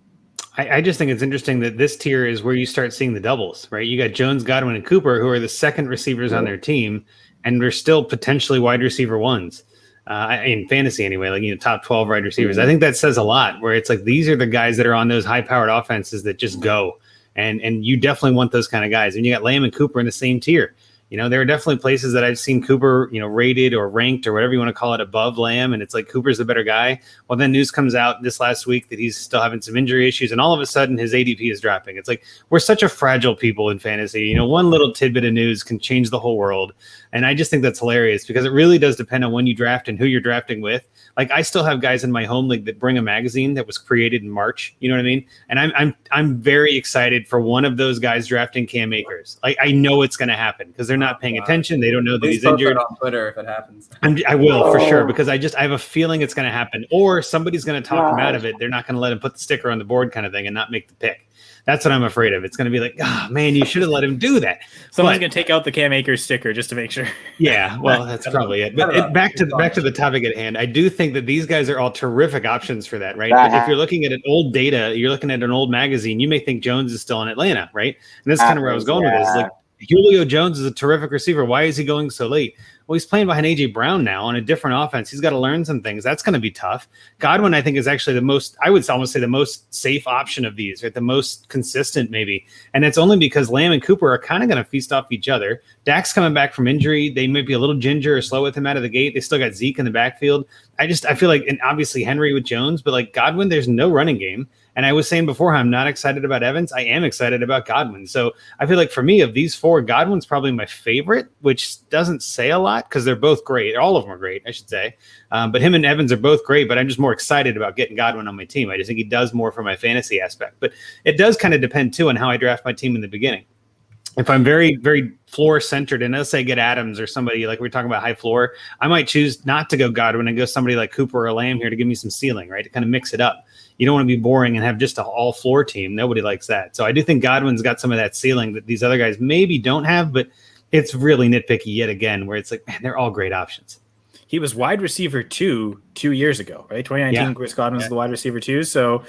I just think it's interesting that this tier is where you start seeing the doubles, right? You got Jones, Godwin, and Cooper, who are the second receivers on their team, and they're still potentially wide receiver 1s. In fantasy anyway, like, top 12 wide receivers. I think that says a lot, where it's like, these are the guys that are on those high powered offenses that just go. And you definitely want those kind of guys. And you got Lamb and Cooper in the same tier. There are definitely places that I've seen Cooper, rated or ranked or whatever you want to call it above Lamb. And it's like Cooper's the better guy. Well, then news comes out this last week that he's still having some injury issues. And all of a sudden his ADP is dropping. It's like, we're such a fragile people in fantasy. One little tidbit of news can change the whole world. And I just think that's hilarious because it really does depend on when you draft and who you're drafting with. Like, I still have guys in my home league that bring a magazine that was created in March. You know what I mean? And I'm very excited for one of those guys drafting Cam Akers. Like, I know it's going to happen because they're not paying attention. They don't know that he's injured. On Twitter if it happens. I will for sure because I have a feeling it's going to happen. Or somebody's going to talk him out of it. They're not going to let him put the sticker on the board kind of thing and not make the pick. That's what I'm afraid of. It's going to be like, oh, man, you should have let him do that. Someone's going to take out the Cam Akers sticker just to make sure. Yeah, well, that's probably it. But back to the topic at hand, I do think that these guys are all terrific options for that, right? But if you're looking at an old data, you're looking at an old magazine, you may think Jones is still in Atlanta, right? And that's kind of where I was going with this. Like, Julio Jones is a terrific receiver. Why is he going so late? Well, he's playing behind A.J. Brown now on a different offense. He's got to learn some things. That's going to be tough. Godwin, I think, is actually the most, I would almost say the most safe option of these, right? The most consistent, maybe. And it's only because Lamb and Cooper are kind of going to feast off each other. Dak's coming back from injury. They might be a little ginger or slow with him out of the gate. They still got Zeke in the backfield. I feel like, and obviously Henry with Jones, but like Godwin, there's no running game. And I was saying before, I'm not excited about Evans. I am excited about Godwin. So I feel like for me, of these four, Godwin's probably my favorite, which doesn't say a lot because they're both great. All of them are great, I should say. But him and Evans are both great, but I'm just more excited about getting Godwin on my team. I just think he does more for my fantasy aspect. But it does kind of depend, too, on how I draft my team in the beginning. If I'm very, very floor centered, and let's say get Adams or somebody like we're talking about high floor, I might choose not to go Godwin and go somebody like Cooper or Lamb here to give me some ceiling, right? To kind of mix it up. You don't want to be boring and have just an all floor team. Nobody likes that. So I do think Godwin's got some of that ceiling that these other guys maybe don't have, but it's really nitpicky yet again, where it's like, man, they're all great options. He was wide receiver 2 years ago, right? 2019, Chris Godwin was the wide receiver 2. So,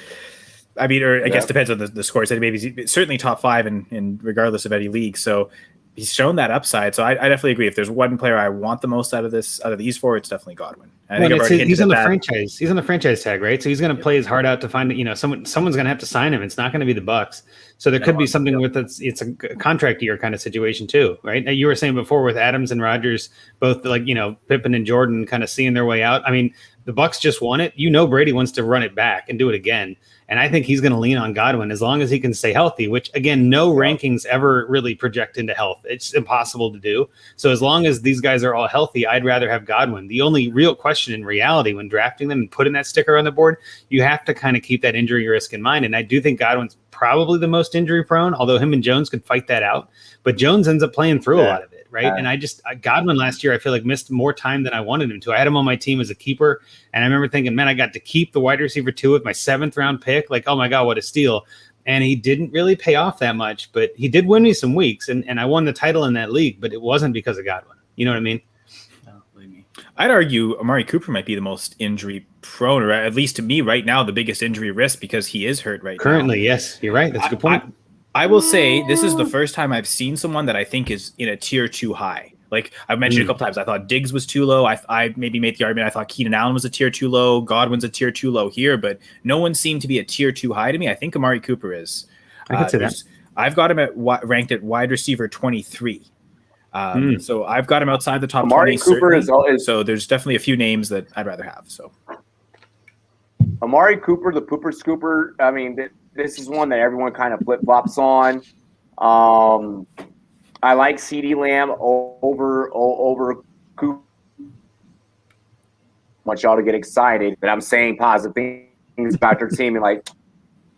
I mean, or I guess depends on the scores. Maybe certainly top 5 in regardless of any league. So he's shown that upside. So I definitely agree. If there's one player I want the most out of these four, it's definitely Godwin. He's on the franchise. He's on the franchise tag, right? So he's going to play his heart out to find someone's going to have to sign him. It's not going to be the Bucks. So there could be something with it's a contract year kind of situation too, right? You were saying before with Adams and Rodgers, both like Pippen and Jordan kind of seeing their way out. I mean, the Bucks just won it. Brady wants to run it back and do it again. And I think he's going to lean on Godwin as long as he can stay healthy, which, again, no rankings ever really project into health. It's impossible to do. So as long as these guys are all healthy, I'd rather have Godwin. The only real question in reality when drafting them and putting that sticker on the board, you have to kind of keep that injury risk in mind. And I do think Godwin's probably the most injury prone, although him and Jones could fight that out. But Jones ends up playing through a lot of it. Right. And Godwin last year, I feel like missed more time than I wanted him to. I had him on my team as a keeper. And I remember thinking, man, I got to keep the wide receiver 2 with my 7th round pick. Like, oh my God, what a steal. And he didn't really pay off that much, but he did win me some weeks. And I won the title in that league, but it wasn't because of Godwin. You know what I mean? I'd argue Amari Cooper might be the most injury prone, or at least to me right now, the biggest injury risk because he is hurt right now. Currently, yes, you're right. That's a good point. I will say this is the first time I've seen someone that I think is in a tier too high. Like I've mentioned a couple times, I thought Diggs was too low. I maybe made the argument. I thought Keenan Allen was a tier too low. Godwin's a tier too low here, but no one seemed to be a tier too high to me. I think Amari Cooper is. I could say that. I've got him ranked at wide receiver 23. So I've got him outside the top Amari 20. Cooper is so there's definitely a few names that I'd rather have. So Amari Cooper, the pooper scooper. I mean, this is one that everyone kind of flip flops on. I like CeeDee Lamb over Cooper. I want y'all to get excited that I'm saying positive things about your team and like,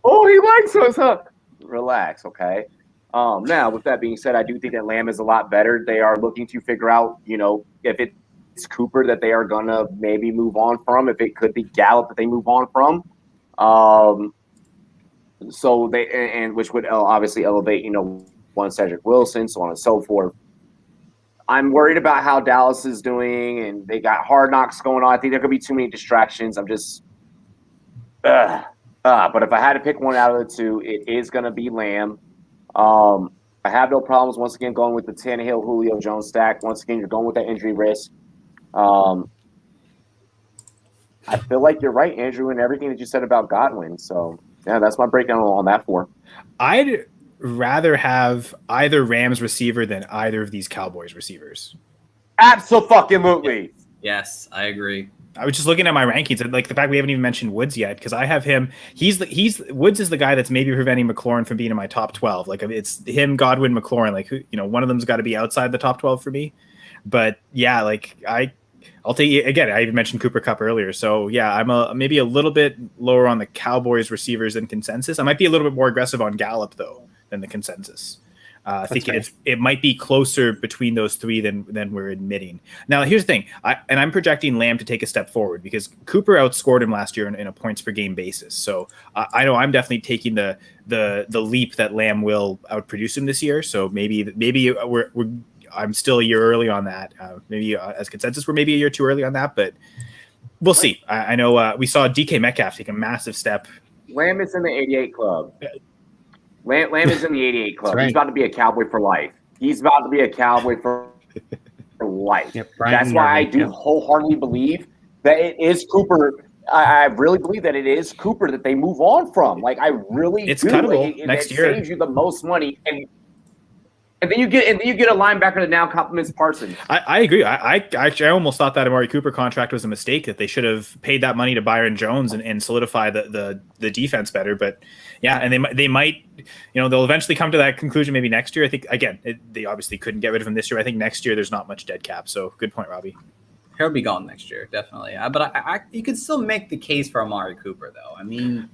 oh, he likes us, huh? Relax, okay. Now, with that being said, I do think that Lamb is a lot better. They are looking to figure out, if it's Cooper that they are going to maybe move on from, if it could be Gallup that they move on from. So which would obviously elevate, one Cedric Wilson, so on and so forth. I'm worried about how Dallas is doing, and they got Hard Knocks going on. I think there could be too many distractions. I'm just but if I had to pick one out of the two, it is going to be Lamb. I have no problems, once again, going with the Tannehill, Julio Jones stack. Once again, you're going with that injury risk. I feel like you're right, Andrew, in everything that you said about Godwin. So, yeah, that's my breakdown on that for. rather have either Rams receiver than either of these Cowboys receivers. Absolutely. Yes, I agree. I was just looking at my rankings, and like the fact we haven't even mentioned Woods yet, because I have him. Woods is the guy that's maybe preventing McLaurin from being in my top 12. Like it's him, Godwin, McLaurin. Like one of them's got to be outside the top 12 for me. But yeah, like I'll take it again. I even mentioned Cooper Kupp earlier, so yeah, I'm maybe a little bit lower on the Cowboys receivers than consensus. I might be a little bit more aggressive on Gallup though than the consensus. I think it might be closer between those three than we're admitting. Now, here's the thing. I'm projecting Lamb to take a step forward because Cooper outscored him last year in a points per game basis. So I know I'm definitely taking the leap that Lamb will outproduce him this year. So maybe I'm still a year early on that. Maybe as consensus, we're maybe a year too early on that, but we'll see. I know we saw DK Metcalf take a massive step. Lamb is in the 88 club. Lamb is in the 88 club. Right. He's about to be a Cowboy for life. He's about to be a Cowboy for life. Yep, That's why I do wholeheartedly believe that it is Cooper. I really believe that it is Cooper that they move on from. Like I really it's do. cuttable next year. Saves you the most money, and then you get a linebacker that now complements Parsons. I agree. I actually almost thought that Amari Cooper contract was a mistake, that they should have paid that money to Byron Jones and solidify the defense better. But yeah, and they might, they'll eventually come to that conclusion maybe next year. I think again, they obviously couldn't get rid of him this year. I think next year there's not much dead cap. So good point, Robbie. He'll be gone next year, definitely. But you can still make the case for Amari Cooper, though. I mean,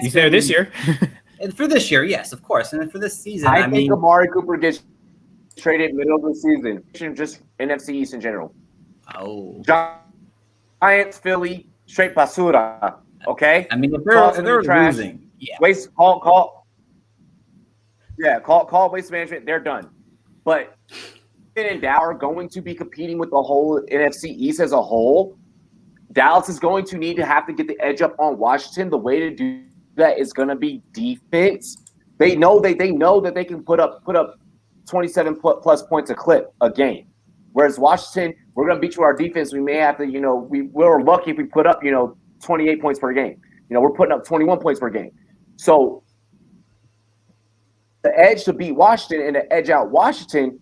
he's there this year. And for this year, yes, of course. And then for this season, I think Amari Cooper gets traded middle of the season. Just NFC East in general. Oh. Giants, Philly, straight basura. Okay? I mean, if they're losing. Yeah. Call waste management. They're done. But and Dallas are going to be competing with the whole NFC East as a whole. Dallas is going to have to get the edge up on Washington. The way to do that is going to be defense. They know that they can put up 27 plus points a clip a game. Whereas Washington, we're going to beat you with our defense. We may have to, we're lucky if we put up 28 points per game. We're putting up 21 points per game. So the edge to beat Washington and to edge out Washington,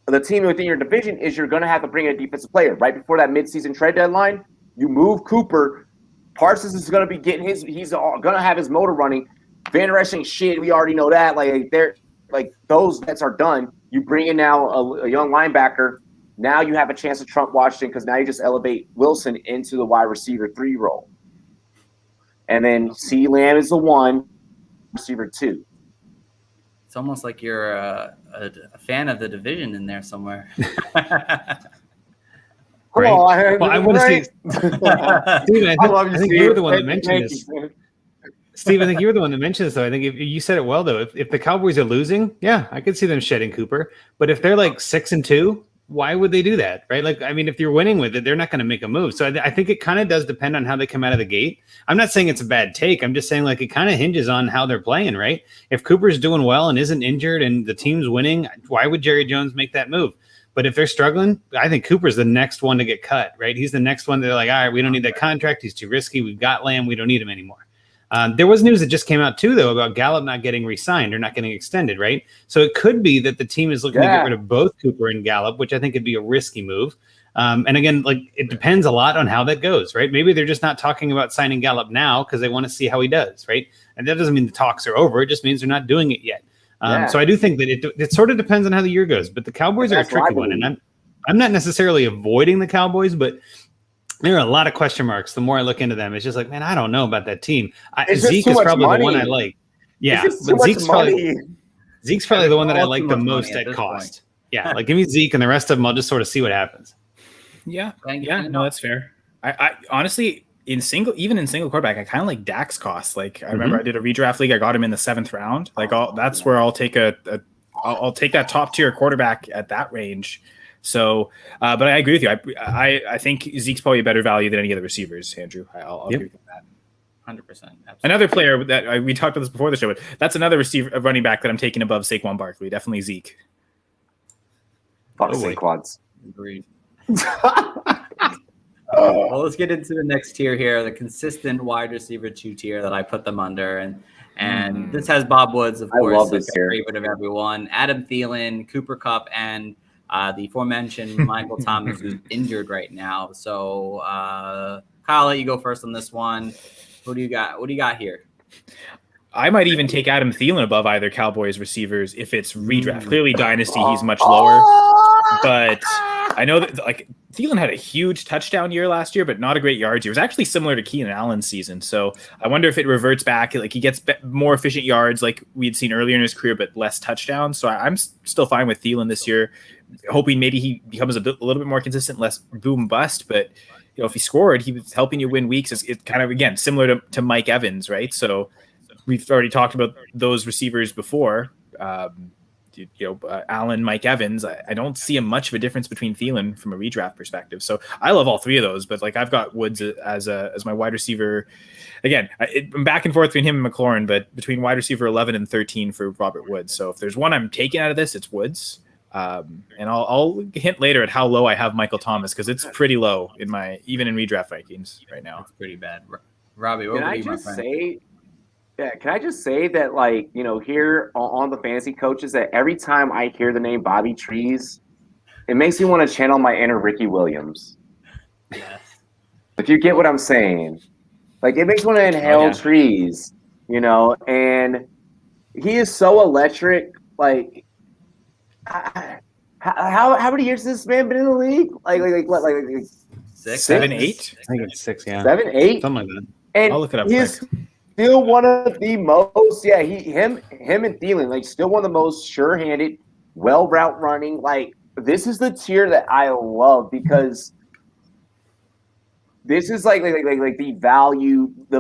the team within your division, is you're going to have to bring in a defensive player. Right before that midseason trade deadline, you move Cooper. Parsons is going to be getting he's going to have his motor running. Van Der Esch ain't shit. We already know that. Those bets are done. You bring in now a young linebacker. Now you have a chance to trump Washington because now you just elevate Wilson into the wide receiver 3 role. And then CeeDee Lamb is the 1, receiver 2. It's almost like you're a fan of the division in there somewhere. Right. Well, I want to see. Steve, I think you were the one that mentioned this. Steve, I think you were the one that mentioned this, though. I think if you said it well, though. If the Cowboys are losing, yeah, I could see them shedding Cooper. But if they're like 6-2, why would they do that, right? Like, I mean, if you're winning with it, they're not going to make a move. So I think it kind of does depend on how they come out of the gate. I'm not saying it's a bad take. I'm just saying like it kind of hinges on how they're playing, right? If Cooper's doing well and isn't injured and the team's winning, why would Jerry Jones make that move? But if they're struggling, I think Cooper's the next one to get cut, right? He's the next one. They're like, all right, we don't need that contract. He's too risky. We've got Lamb. We don't need him anymore. There was news that just came out too, though, about Gallup not getting re-signed or not getting extended, right? So it could be that the team is looking to get rid of both Cooper and Gallup, which I think would be a risky move. And again, like it depends a lot on how that goes, right? Maybe they're just not talking about signing Gallup now because they want to see how he does, right? And that doesn't mean the talks are over. It just means they're not doing it yet. So I do think that it sort of depends on how the year goes. But the Cowboys are a tricky one, and I'm not necessarily avoiding the Cowboys, but there are a lot of question marks. The more I look into them, it's just like, man, I don't know about that team. Zeke is probably the one I like. Yeah, but Zeke's probably the one that I like the most at cost. Yeah, like give me Zeke and the rest of them, I'll just sort of see what happens. Yeah, no, that's fair. I honestly, even in single quarterback, I kind of like Dak's cost. Like I remember I did a redraft league. I got him in the 7th round. Like that's where I'll take I'll take that top tier quarterback at that range. So, but I agree with you. I think Zeke's probably a better value than any other receivers, Andrew. I'll agree with that. 100%. Another player that we talked about this before the show, but that's another a running back that I'm taking above Saquon Barkley. Definitely Zeke. Fuck Saquons. Agreed. Well, let's get into the next tier here, the consistent wide receiver 2 tier that I put them under. And And this has Bob Woods, of I course, love a this here. favorite of everyone. Adam Thielen, Cooper Kupp, and the aforementioned Michael Thomas, who's injured right now. So, Kyle, I'll let you go first on this one. Who do you got? What do you got here? I might even take Adam Thielen above either Cowboys receivers if it's redraft. Clearly, Dynasty, he's much lower. But I know that Thielen had a huge touchdown year last year, but not a great yards year. It was actually similar to Keenan Allen's season. So I wonder if it reverts back. Like he gets more efficient yards like we had seen earlier in his career, but less touchdowns. So I'm still fine with Thielen this year, hoping maybe he becomes a little bit more consistent, less boom bust. But if he scored, he was helping you win weeks. It's kind of, again, similar to Mike Evans, right? So we've already talked about those receivers before. Allen, Mike Evans. I don't see much of a difference between Thielen from a redraft perspective. So I love all three of those, but I've got Woods as my wide receiver. Again, I'm back and forth between him and McLaurin, but between wide receiver 11 and 13 for Robert Woods. So if there's one I'm taking out of this, it's Woods. And I'll hint later at how low I have Michael Thomas, because it's pretty low even in redraft rankings right now. It's pretty bad. Robbie, Can I just say that, here on the Fantasy Coaches, that every time I hear the name Bobby Trees, it makes me want to channel my inner Ricky Williams. Yes. If you get what I'm saying. It makes me want to inhale trees, and he is so electric. How many years has this man been in the league? Like 6, 7, 8? I think it's 6, yeah. 7, 8? Something like that. And I'll look it up he's quick. still one of the most, him and Thielen, still one of the most sure-handed, well route running. This is the tier that I love, because this is the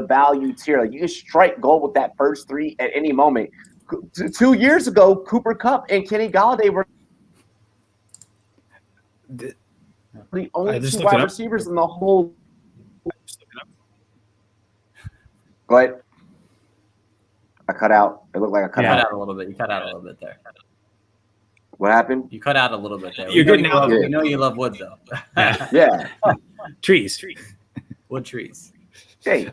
value tier. You just strike gold with that first three at any moment. 2 years ago, Cooper Kupp and Kenny Golladay were the only two wide receivers in the whole. Go ahead. I cut out. It looked like I cut out. You cut out a little bit. You cut out a little bit there. What happened? You cut out a little bit there. You're good now. We know you love wood, though. Yeah. Trees. Wood trees. Hey.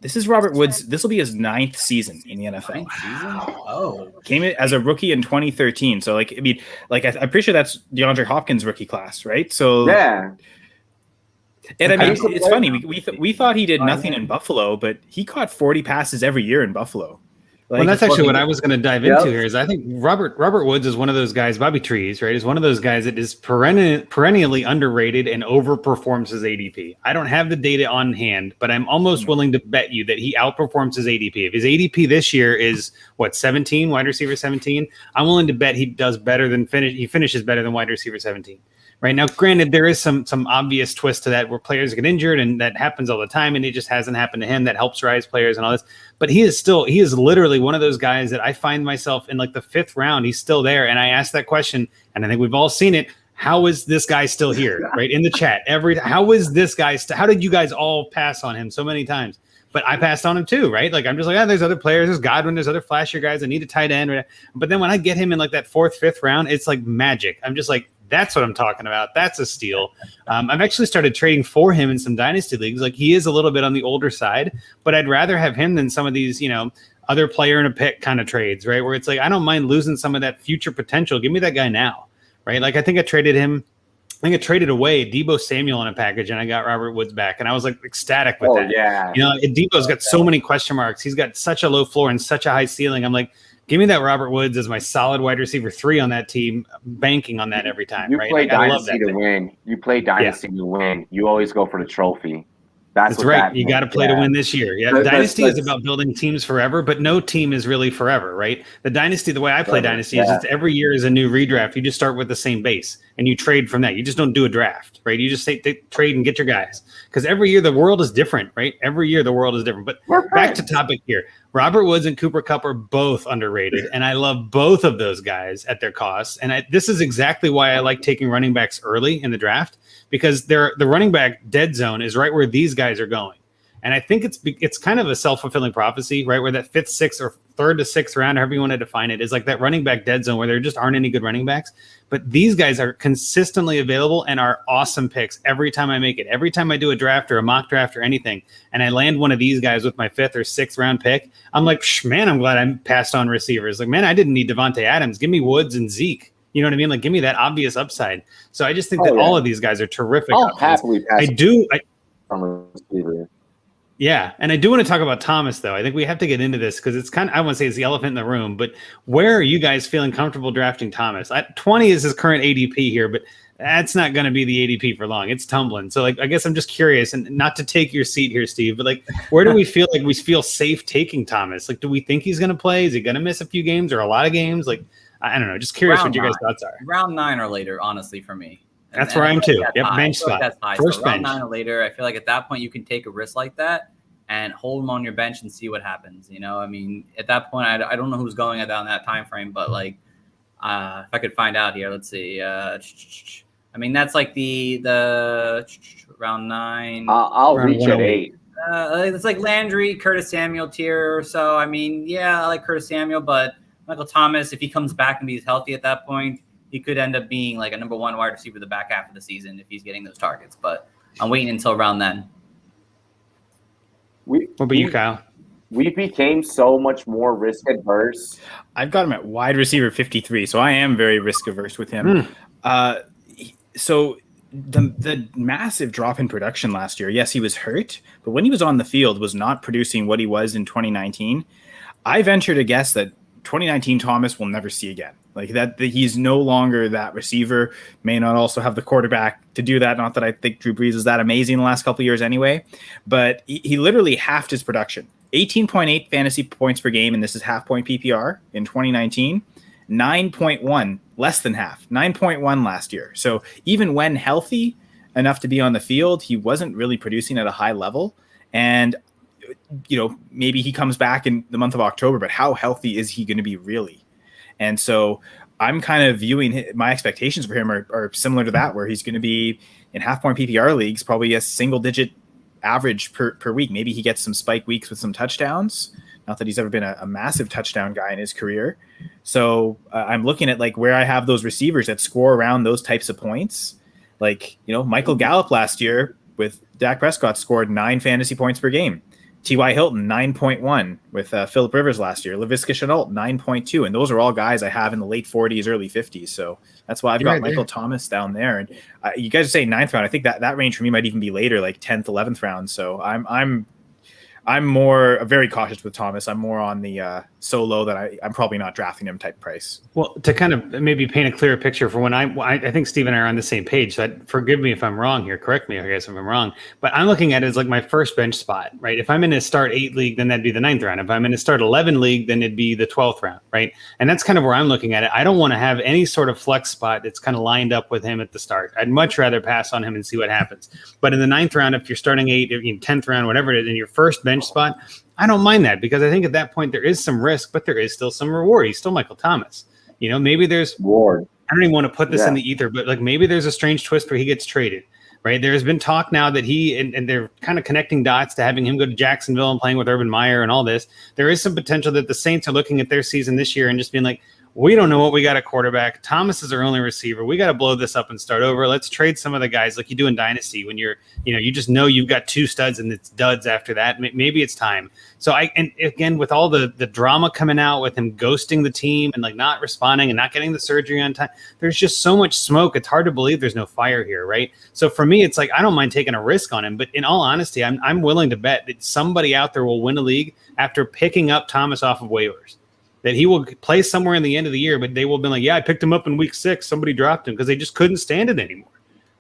This is Robert Woods. This will be his 9th season in the NFL. 9th season? Oh. Came in as a rookie in 2013. So, I'm pretty sure that's DeAndre Hopkins' rookie class, right? So yeah. And it's funny. We thought he did nothing in Buffalo, but he caught 40 passes every year in Buffalo. That's actually what I was going to dive into here. Is I think Robert Woods is one of those guys. Bobby Trees, right, is one of those guys that is perennially underrated and overperforms his ADP. I don't have the data on hand, but I'm almost willing to bet you that he outperforms his ADP. If his ADP this year is 17, wide receiver 17, I'm willing to bet he does better than he finishes better than wide receiver 17. Right now, granted, there is some obvious twist to that where players get injured, and that happens all the time, and it just hasn't happened to him. That helps rise players and all this. But he is literally one of those guys that I find myself in the 5th round. He's still there. And I asked that question, and I think we've all seen it. How is this guy still here? Right in the chat. How is this guy? How did you guys all pass on him so many times? But I passed on him too, right? I'm just there's other players. There's Godwin. There's other flashier guys. I need a tight end. But then when I get him in that 4th, 5th round, it's like magic. I'm just that's what I'm talking about. That's a steal. I've actually started trading for him in some dynasty leagues. He is a little bit on the older side, but I'd rather have him than some of these, other player in a pick kind of trades, right? Where it's I don't mind losing some of that future potential. Give me that guy now, right? I think I traded him. I think I traded away Deebo Samuel in a package, and I got Robert Woods back, and I was ecstatic with that. Yeah. Deebo's got so many question marks. He's got such a low floor and such a high ceiling. I'm give me that Robert Woods as my solid wide receiver 3 on that team, banking on that every time. You right? play Dynasty to win. You play Dynasty to win. You always go for the trophy. That's right. You got to play to win this year. Yeah, Dynasty is about building teams forever, but no team is really forever, right? The Dynasty, the way I play Dynasty is it's every year is a new redraft. You just start with the same base and you trade from that. You just don't do a draft, right? You just trade and get your guys, because every year the world is different, right? Every year the world is different. But back to topic here. Robert Woods and Cooper Kupp are both underrated, and I love both of those guys at their costs. And this is exactly why I like taking running backs early in the draft, because the running back dead zone is right where these guys are going. And I think it's kind of a self-fulfilling prophecy, right? Where that fifth, sixth, or third to sixth round, however you want to define it, is like that running back dead zone where there just aren't any good running backs. But these guys are consistently available and are awesome picks every time I make it. Every time I do a draft or a mock draft or anything, and I land one of these guys with my fifth or sixth round pick, I'm like, man, I'm glad I passed on receivers. Like, man, I didn't need Devontae Adams. Give me Woods and Zeke. You know what I mean? Like, give me that obvious upside. So I just think that all of these guys are terrific. I'll happily pass on a receiver. Yeah, and I do want to talk about Thomas, though. I think we have to get into this because it's kind of, I wouldn't say it's the elephant in the room, but where are you guys feeling comfortable drafting Thomas? 20 is his current ADP here, but that's not going to be the ADP for long. It's tumbling. So, like, I guess I'm just curious, and not to take your seat here, Steve, but, like, where do we feel like we feel safe taking Thomas? Like, do we think he's going to play? Is he going to miss a few games or a lot of games? Like, I don't know. Just curious what your guys' thoughts are. Round 9 or later, honestly, for me. That's where I am too. Yep, bench spot. First bench. Round 9 or later, I feel like at that point you can take a risk like that and hold him on your bench and see what happens. You know, I mean, at that point, I don't know who's going down that time frame, but like, if I could find out here, let's see. I mean, that's like the round 9. I'll reach at 8. It's like Landry, Curtis Samuel tier or so. I mean, yeah, I like Curtis Samuel, but Michael Thomas, if he comes back and he's healthy at that point, he could end up being like a number 1 wide receiver the back half of the season if he's getting those targets. But I'm waiting until around then. What about you, Kyle? We became so much more risk adverse. I've got him at wide receiver 53, so I am very risk averse with him. So the massive drop in production last year, yes, he was hurt, but when he was on the field was not producing what he was in 2019. I venture to guess that 2019 Thomas will never see again. Like that he's no longer that receiver, may not also have the quarterback to do that. Not that I think Drew Brees is that amazing in the last couple of years anyway, but he literally halved his production. 18.8 fantasy points per game, and this is half point PPR in 2019. 9.1, less than half, 9.1 last year. So even when healthy enough to be on the field, he wasn't really producing at a high level. And you know, maybe he comes back in the month of October, but how healthy is he going to be really? And so I'm kind of viewing my expectations for him are similar to that, where he's going to be in half point PPR leagues, probably a single digit average per week. Maybe he gets some spike weeks with some touchdowns. Not that he's ever been a massive touchdown guy in his career. So I'm looking at like where I have those receivers that score around those types of points. Like, you know, Michael Gallup last year with Dak Prescott scored 9 fantasy points per game. T.Y. Hilton, 9.1 with Phillip Rivers last year. Laviska Shenault, 9.2. And those are all guys I have in the late 40s, early 50s. So that's why I've got Michael Thomas down there. And you guys are saying 9th round. I think that range for me might even be later, like 10th, 11th round. So I'm more very cautious with Thomas. I'm more on the so low that I'm probably not drafting him type price. Well, to kind of maybe paint a clearer picture for when I think Steve and I are on the same page. So forgive me if I'm wrong here. Correct me, I guess, if I'm wrong. But I'm looking at it as like my first bench spot, right? If I'm in a start 8 league, then that'd be the 9th round. If I'm in a start 11 league, then it'd be the 12th round, right? And that's kind of where I'm looking at it. I don't want to have any sort of flex spot that's kind of lined up with him at the start. I'd much rather pass on him and see what happens. But in the 9th round, if you're starting 8, 10th round, whatever it is, in your first bench spot, I don't mind that because I think at that point there is some risk, but there is still some reward. He's still Michael Thomas. You know, maybe there's reward. I don't even want to put this in the ether, but like maybe there's a strange twist where he gets traded, right? There's been talk now that he and they're kind of connecting dots to having him go to Jacksonville and playing with Urban Meyer and all this. There is some potential that the Saints are looking at their season this year and just being like, we don't know what we got at quarterback. Thomas is our only receiver. We got to blow this up and start over. Let's trade some of the guys like you do in Dynasty when you just know you've got 2 studs and it's duds after that. Maybe it's time. So and again, with all the drama coming out with him ghosting the team and like not responding and not getting the surgery on time, there's just so much smoke. It's hard to believe there's no fire here, right? So for me, it's like, I don't mind taking a risk on him, but in all honesty, I'm willing to bet that somebody out there will win a league after picking up Thomas off of waivers. That he will play somewhere in the end of the year, but they will be like, yeah, I picked him up in week 6. Somebody dropped him because they just couldn't stand it anymore,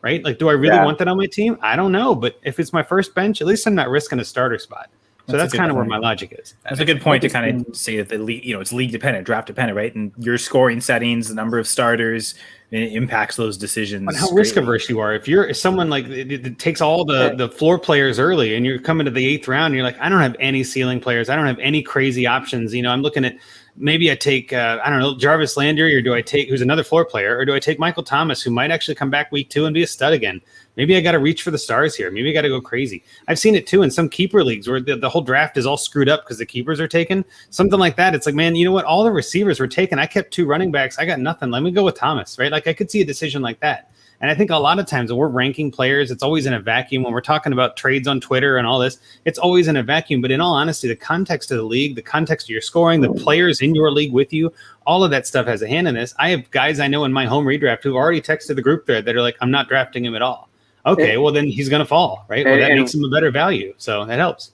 right? Like, do I really want that on my team? I don't know. But if it's my first bench, at least I'm not risking a starter spot. So that's kind of where my logic is. That's a good point to kind of say that it's league dependent, draft dependent, right? And your scoring settings, the number of starters, and it impacts those decisions. But how risk averse you are. If someone like it takes all the floor players early and you're coming to the 8th round, and you're like, I don't have any ceiling players. I don't have any crazy options. I'm looking at, maybe I take, I don't know, Jarvis Landry, or do I take, who's another floor player, or do I take Michael Thomas, who might actually come back week 2 and be a stud again? Maybe I got to reach for the stars here. Maybe I got to go crazy. I've seen it too in some keeper leagues where the whole draft is all screwed up because the keepers are taken. Something like that. It's like, man, you know what? All the receivers were taken. I kept 2 running backs. I got nothing. Let me go with Thomas, right? Like I could see a decision like that. And I think a lot of times when we're ranking players, it's always in a vacuum. When we're talking about trades on Twitter and all this, it's always in a vacuum. But in all honesty, the context of the league, the context of your scoring, the players in your league with you, all of that stuff has a hand in this. I have guys I know in my home redraft who've already texted the group thread that are like, I'm not drafting him at all. Okay, well, then he's going to fall, right? Well, that makes him a better value. So that helps.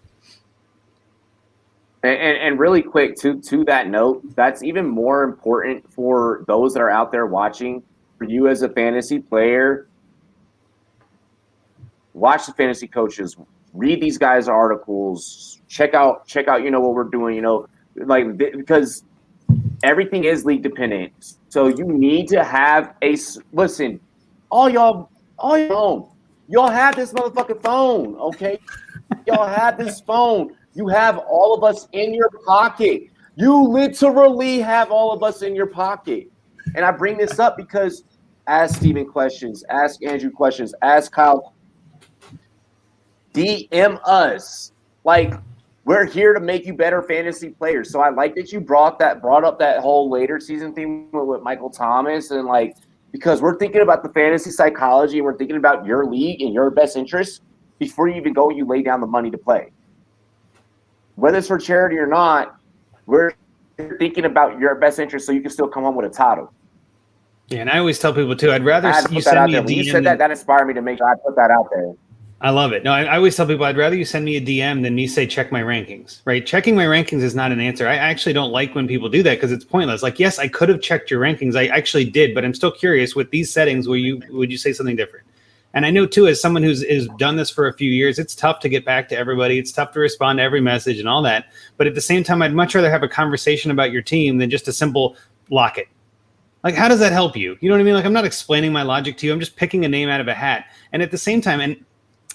And really quick, to that note, that's even more important for those that are out there watching. For you as a fantasy player, watch the fantasy coaches, read these guys' articles, check out, what we're doing, because everything is league dependent. So you need to have listen, all y'all have this motherfucking phone, okay? Y'all have this phone. You have all of us in your pocket. You literally have all of us in your pocket. And I bring this up because ask Steven questions, ask Andrew questions, ask Kyle. DM us. Like, we're here to make you better fantasy players. So I like that you brought up that whole later season thing with Michael Thomas, and because we're thinking about the fantasy psychology and we're thinking about your league and your best interest before you even go, you lay down the money to play. Whether it's for charity or not, we're thinking about your best interest so you can still come home with a title. Yeah, and I always tell people too, I'd rather you send me a DM. When you said that inspired me to make sure I put that out there. I love it. No, I always tell people I'd rather you send me a DM than me say check my rankings, right? Checking my rankings is not an answer. I actually don't like when people do that because it's pointless. Like, yes, I could have checked your rankings. I actually did, but I'm still curious with these settings, would you say something different? And I know too, as someone who's done this for a few years, it's tough to get back to everybody. It's tough to respond to every message and all that. But at the same time, I'd much rather have a conversation about your team than just a simple lock it. Like, how does that help you? You know what I mean? Like, I'm not explaining my logic to you. I'm just picking a name out of a hat. And at the same time, and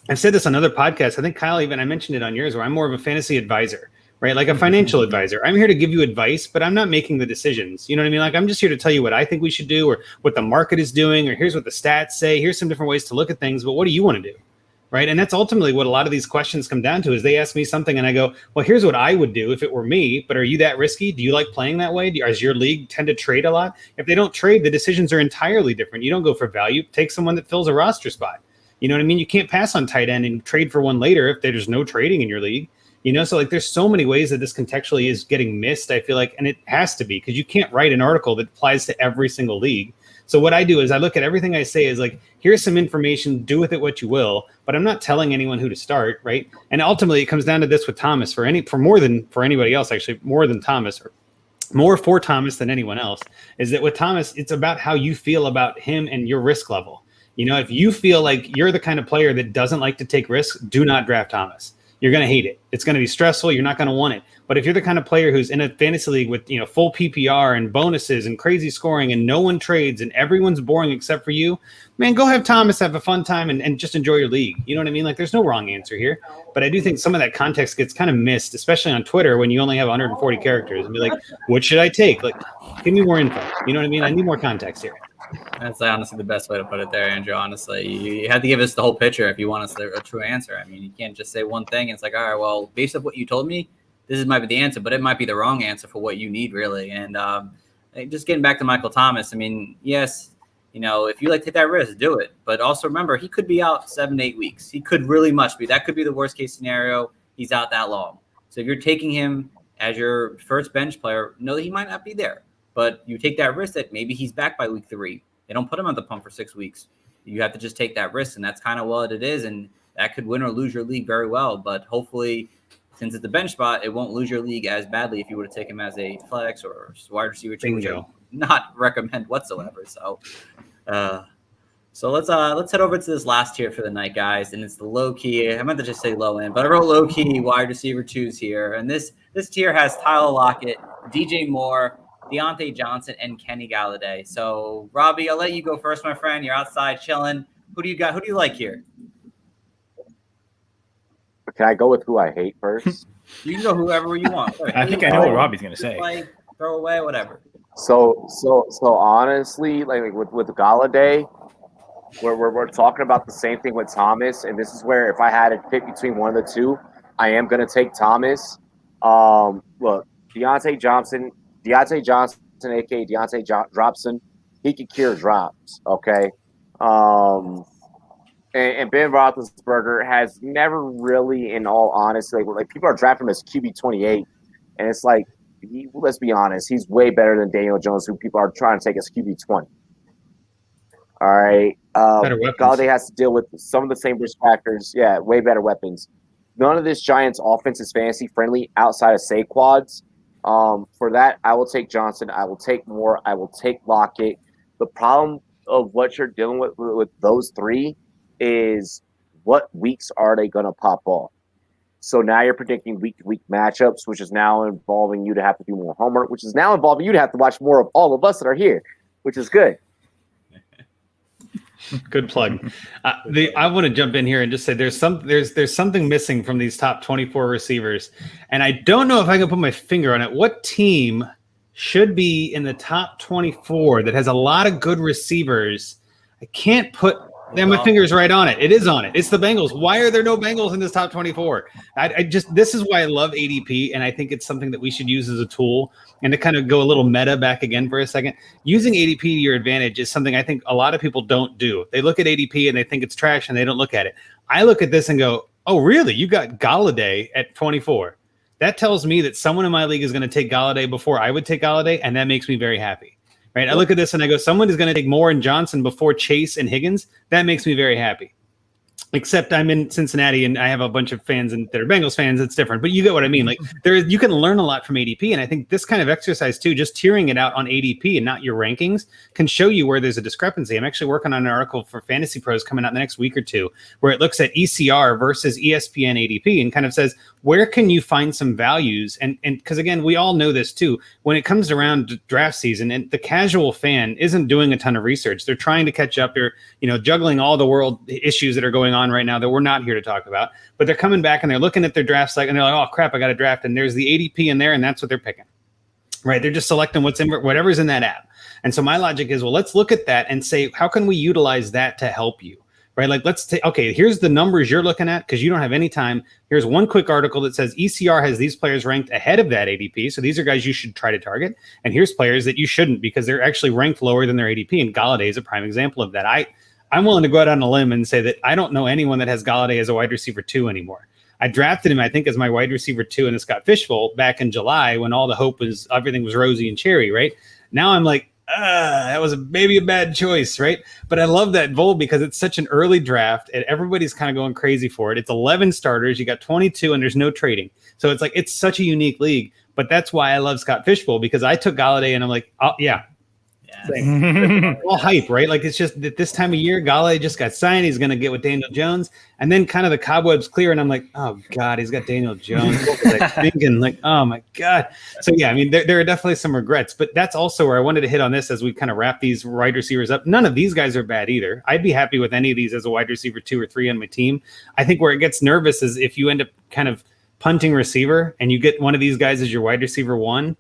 I've said this on other podcasts, I think Kyle, even I mentioned it on yours, where I'm more of a fantasy advisor, right? Like a financial advisor. I'm here to give you advice, but I'm not making the decisions. You know what I mean? Like, I'm just here to tell you what I think we should do, or what the market is doing, or here's what the stats say. Here's some different ways to look at things, but what do you want to do? Right. And that's ultimately what a lot of these questions come down to, is they ask me something and I go, well, here's what I would do if it were me. But are you that risky? Do you like playing that way? Does your league tend to trade a lot? If they don't trade, the decisions are entirely different. You don't go for value. Take someone that fills a roster spot. You know what I mean? You can't pass on tight end and trade for one later if there's no trading in your league. So like there's so many ways that this contextually is getting missed, I feel like, and it has to be, because you can't write an article that applies to every single league. So what I do is I look at everything I say is like, here's some information, do with it what you will, but I'm not telling anyone who to start, right? And ultimately it comes down to this with Thomas, for anybody else, actually, more than Thomas, or more for Thomas than anyone else, is that with Thomas, it's about how you feel about him and your risk level. If you feel like you're the kind of player that doesn't like to take risks, do not draft Thomas. You're going to hate it. It's going to be stressful. You're not going to want it. But if you're the kind of player who's in a fantasy league with, full PPR and bonuses and crazy scoring and no one trades and everyone's boring except for you, man, go have Thomas, have a fun time and just enjoy your league. You know what I mean? Like, there's no wrong answer here. But I do think some of that context gets kind of missed, especially on Twitter when you only have 140 characters, and be like, what should I take? Like, give me more info. You know what I mean? I need more context here. That's honestly the best way to put it there, Andrew. Honestly, you have to give us the whole picture if you want us a true answer. I mean, you can't just say one thing. It's like, all right, well, based on what you told me, this might be the answer, but it might be the wrong answer for what you need, really. And just getting back to Michael Thomas, I mean, yes, if you like to take that risk, do it. But also remember, he could be out 7 to 8 weeks. He could really much be. That could be the worst case scenario. He's out that long. So if you're taking him as your first bench player, know that he might not be there. But you take that risk that maybe he's back by week 3. They don't put him on the pump for 6 weeks. You have to just take that risk, and that's kind of what it is. And that could win or lose your league very well. But hopefully, since it's a bench spot, it won't lose your league as badly if you were to take him as a flex or wide receiver, which I would not recommend whatsoever. So, let's head over to this last tier for the night, guys. And it's the low key. I meant to just say low end, but I wrote low key wide receiver 2s here. And this tier has Tyler Lockett, DJ Moore, Deontay Johnson, and Kenny Galladay. So, Robbie, I'll let you go first, my friend. You're outside chilling. Who do you got? Who do you like here? Can I go with who I hate first? You can go whoever you want. I think I know what Robbie's going to say. Like, throw away, whatever. So honestly, like with Galladay, we're talking about the same thing with Thomas, and this is where if I had to pick between one of the two, I am going to take Thomas. Look, Deontay Johnson, aka Deontay Dropson, he can cure drops. Okay. And Ben Roethlisberger has never really, in all honesty, like people are drafting him as QB 28, and it's like, let's be honest, he's way better than Daniel Jones, who people are trying to take as QB 20. All right, Galladay has to deal with some of the same risk factors. Yeah, way better weapons. None of this Giants' offense is fantasy friendly outside of Saquads. For that, I will take Johnson. I will take Moore. I will take Lockett. The problem of what you're dealing with those three is what weeks are they going to pop off? So now you're predicting week-to-week matchups, which is now involving you to have to do more homework, which is now involving you to have to watch more of all of us that are here, which is good. Good plug. I want to jump in here and just say there's something missing from these top 24 receivers, and I don't know if I can put my finger on it. What team should be in the top 24 that has a lot of good receivers? I can't put my finger's right on it. It is on it. It's the Bengals. Why are there no Bengals in this top 24? This is why I love ADP, and I think it's something that we should use as a tool. And to kind of go a little meta back again for a second, using ADP to your advantage is something I think a lot of people don't do. They look at ADP and they think it's trash and they don't look at it. I look at this and go, oh, really? You got Galladay at 24. That tells me that someone in my league is going to take Galladay before I would take Galladay, and that makes me very happy. Right? I look at this and I go, someone is going to take Moore and Johnson before Chase and Higgins. That makes me very happy. Except I'm in Cincinnati and I have a bunch of fans that are Bengals fans. It's different, but you get what I mean. Like you can learn a lot from ADP, and I think this kind of exercise too, just tearing it out on ADP and not your rankings, can show you where there's a discrepancy. I'm actually working on an article for Fantasy Pros coming out in the next week or two, where it looks at ECR versus ESPN ADP and kind of says, where can you find some values? And because again, we all know this too, when it comes around to draft season, and the casual fan isn't doing a ton of research. They're trying to catch up. They're juggling all the world issues that are going on right now that we're not here to talk about. But they're coming back and they're looking at their draft site and they're like, oh crap, I got a draft, and there's the ADP in there, and that's what they're picking. Right? They're just selecting whatever's in that app. And so my logic is, well, let's look at that and say, how can we utilize that to help you? Right? Like, let's take, okay, here's the numbers you're looking at because you don't have any time. Here's one quick article that says ECR has these players ranked ahead of that ADP. So these are guys you should try to target. And here's players that you shouldn't because they're actually ranked lower than their ADP. And Galladay is a prime example of that. I'm willing to go out on a limb and say that I don't know anyone that has Galladay as a wide receiver 2 anymore. I drafted him, I think, as my wide receiver 2 in the Scott Fishbowl back in July when all the hope was everything was rosy and cherry, right? Now I'm like, that was maybe a bad choice, right? But I love that Vol because it's such an early draft and everybody's kind of going crazy for it. It's 11 starters, you got 22, and there's no trading. So it's like, it's such a unique league. But that's why I love Scott Fishbowl, because I took Galladay and I'm like, oh, yeah. All hype, right? Like, it's just that this time of year, Galladay just got signed. He's going to get with Daniel Jones, and then kind of the cobwebs clear, and I'm like, oh god, he's got Daniel Jones. What was I thinking? Like, oh my god. So yeah, I mean, there are definitely some regrets, but that's also where I wanted to hit on this as we kind of wrap these wide receivers up. None of these guys are bad either. I'd be happy with any of these as a wide receiver 2 or 3 on my team. I think where it gets nervous is if you end up kind of punting receiver and you get one of these guys as your wide receiver 1.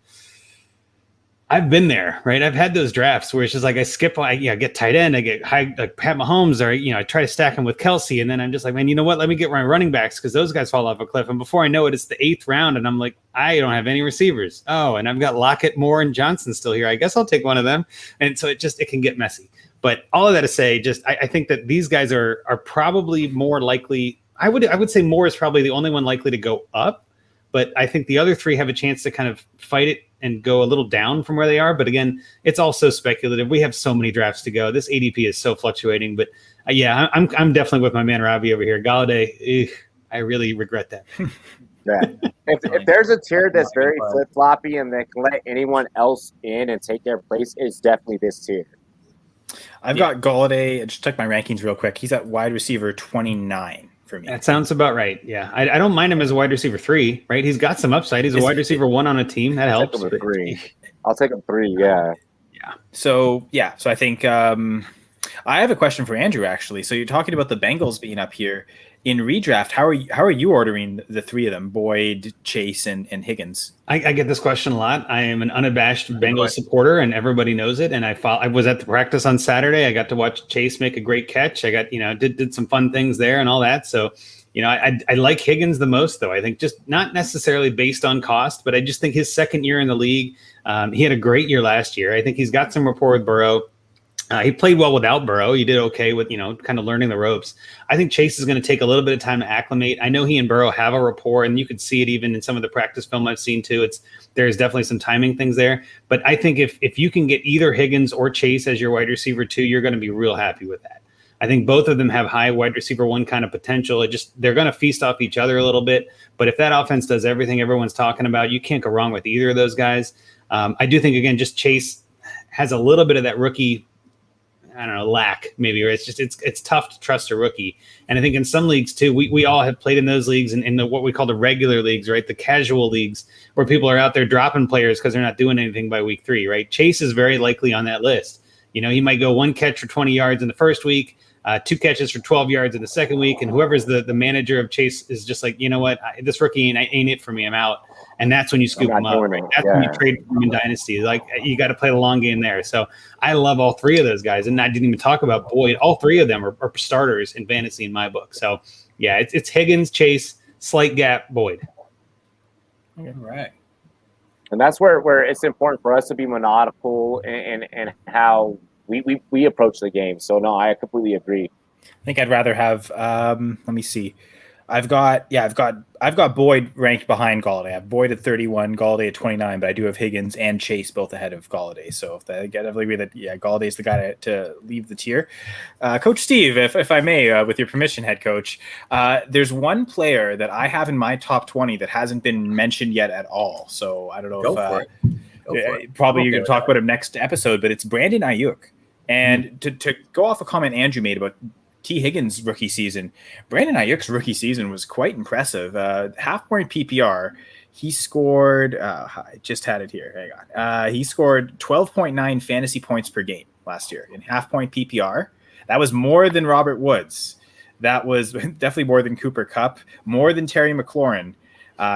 I've been there, right? I've had those drafts where it's just like I skip, I get tight end, I get high, like Pat Mahomes, or I try to stack him with Kelsey, and then I'm just like, man, you know what? Let me get my running backs because those guys fall off a cliff. And before I know it, it's the 8th round, and I'm like, I don't have any receivers. Oh, and I've got Lockett, Moore, and Johnson still here. I guess I'll take one of them. And so it can get messy. But all of that to say, just I think that these guys are probably more likely. I would say Moore is probably the only one likely to go up. But I think the other 3 have a chance to kind of fight it and go a little down from where they are. But again, it's also speculative. We have so many drafts to go. This ADP is so fluctuating. But yeah, I'm definitely with my man Robbie over here. Galladay, I really regret that. Yeah. If there's a tier that's very flip-floppy and that can let anyone else in and take their place, it's definitely this tier. I've got Galladay. I just checked my rankings real quick. He's at wide receiver 29. For me. That sounds about right. Yeah. I don't mind him as a wide receiver 3, right? He's got some upside. He's a wide receiver 1 on a team. That helps. I'll take him 3. Yeah. So I think I have a question for Andrew actually. So you're talking about the Bengals being up here in redraft. How are you ordering the 3 of them? Boyd, Chase, and Higgins. I get this question a lot. I am an unabashed Bengals supporter, and everybody knows it. And I was at the practice on Saturday. I got to watch Chase make a great catch. I got did some fun things there and all that. So I like Higgins the most, though. I think just not necessarily based on cost, but I just think his second year in the league, he had a great year last year. I think he's got some rapport with Burrow. He played well without Burrow. He did okay with, kind of learning the ropes. I think Chase is going to take a little bit of time to acclimate. I know he and Burrow have a rapport, and you could see it even in some of the practice film I've seen too. There's definitely some timing things there. But I think if you can get either Higgins or Chase as your wide receiver 2, you're going to be real happy with that. I think both of them have high wide receiver 1 kind of potential. They're going to feast off each other a little bit. But if that offense does everything everyone's talking about, you can't go wrong with either of those guys. I do think, again, just Chase has a little bit of that rookie, I don't know, lack maybe, or it's tough to trust a rookie. And I think in some leagues too, we all have played in those leagues and in the what we call the regular leagues, right? The casual leagues where people are out there dropping players because they're not doing anything by week 3, right? Chase is very likely on that list. He might go 1 catch for 20 yards in the first week, 2 catches for 12 yards in the second week, and whoever's the manager of Chase is just like, you know what, this rookie ain't it for me. I'm out. And that's when you scoop them up. That's when you trade them in Dynasty. Like, you got to play the long game there. So I love all 3 of those guys. And I didn't even talk about Boyd. All 3 of them are starters in fantasy in my book. So, yeah, it's Higgins, Chase, slight gap, Boyd. All right. And that's where it's important for us to be methodical and how we approach the game. So, no, I completely agree. I think I'd rather have let me see. I've got Boyd ranked behind Galladay. I have Boyd at 31, Galladay at 29, but I do have Higgins and Chase both ahead of Galladay. So I definitely agree that Galladay is the guy to leave the tier. Coach Steve, if I may, with your permission, head coach, there's one player that I have in my top 20 that hasn't been mentioned yet at all. So I don't know probably you're going to talk about him next episode, but it's Brandon Ayuk. And to go off a comment Andrew made about T. Higgins' rookie season, Brandon Ayuk's rookie season was quite impressive. Half-point PPR, he scored, I just had it here, hang on. He scored 12.9 fantasy points per game last year in half-point PPR. That was more than Robert Woods. That was definitely more than Cooper Kupp, more than Terry McLaurin.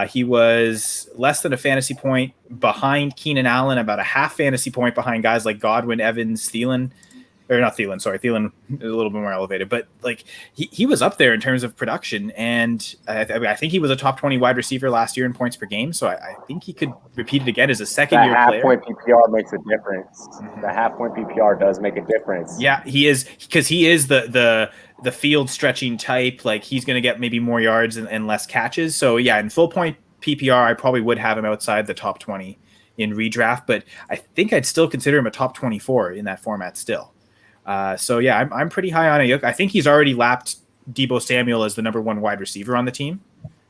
He was less than a fantasy point behind Keenan Allen, about a half fantasy point behind guys like Godwin, Evans, Thielen. Or not Thielen, sorry. Thielen is a little bit more elevated. But like he was up there in terms of production. And I think he was a top 20 wide receiver last year in points per game. So I think he could repeat it again as a second-year player. Half-point PPR makes a difference. The half-point PPR does make a difference. Yeah, he is, because he is the field stretching type. Like, he's going to get maybe more yards and less catches. So yeah, in full point PPR, I probably would have him outside the top 20 in redraft. But I think I'd still consider him a top 24 in that format still. So yeah, I'm pretty high on Ayuk. I think he's already lapped Deebo Samuel as the number 1 wide receiver on the team.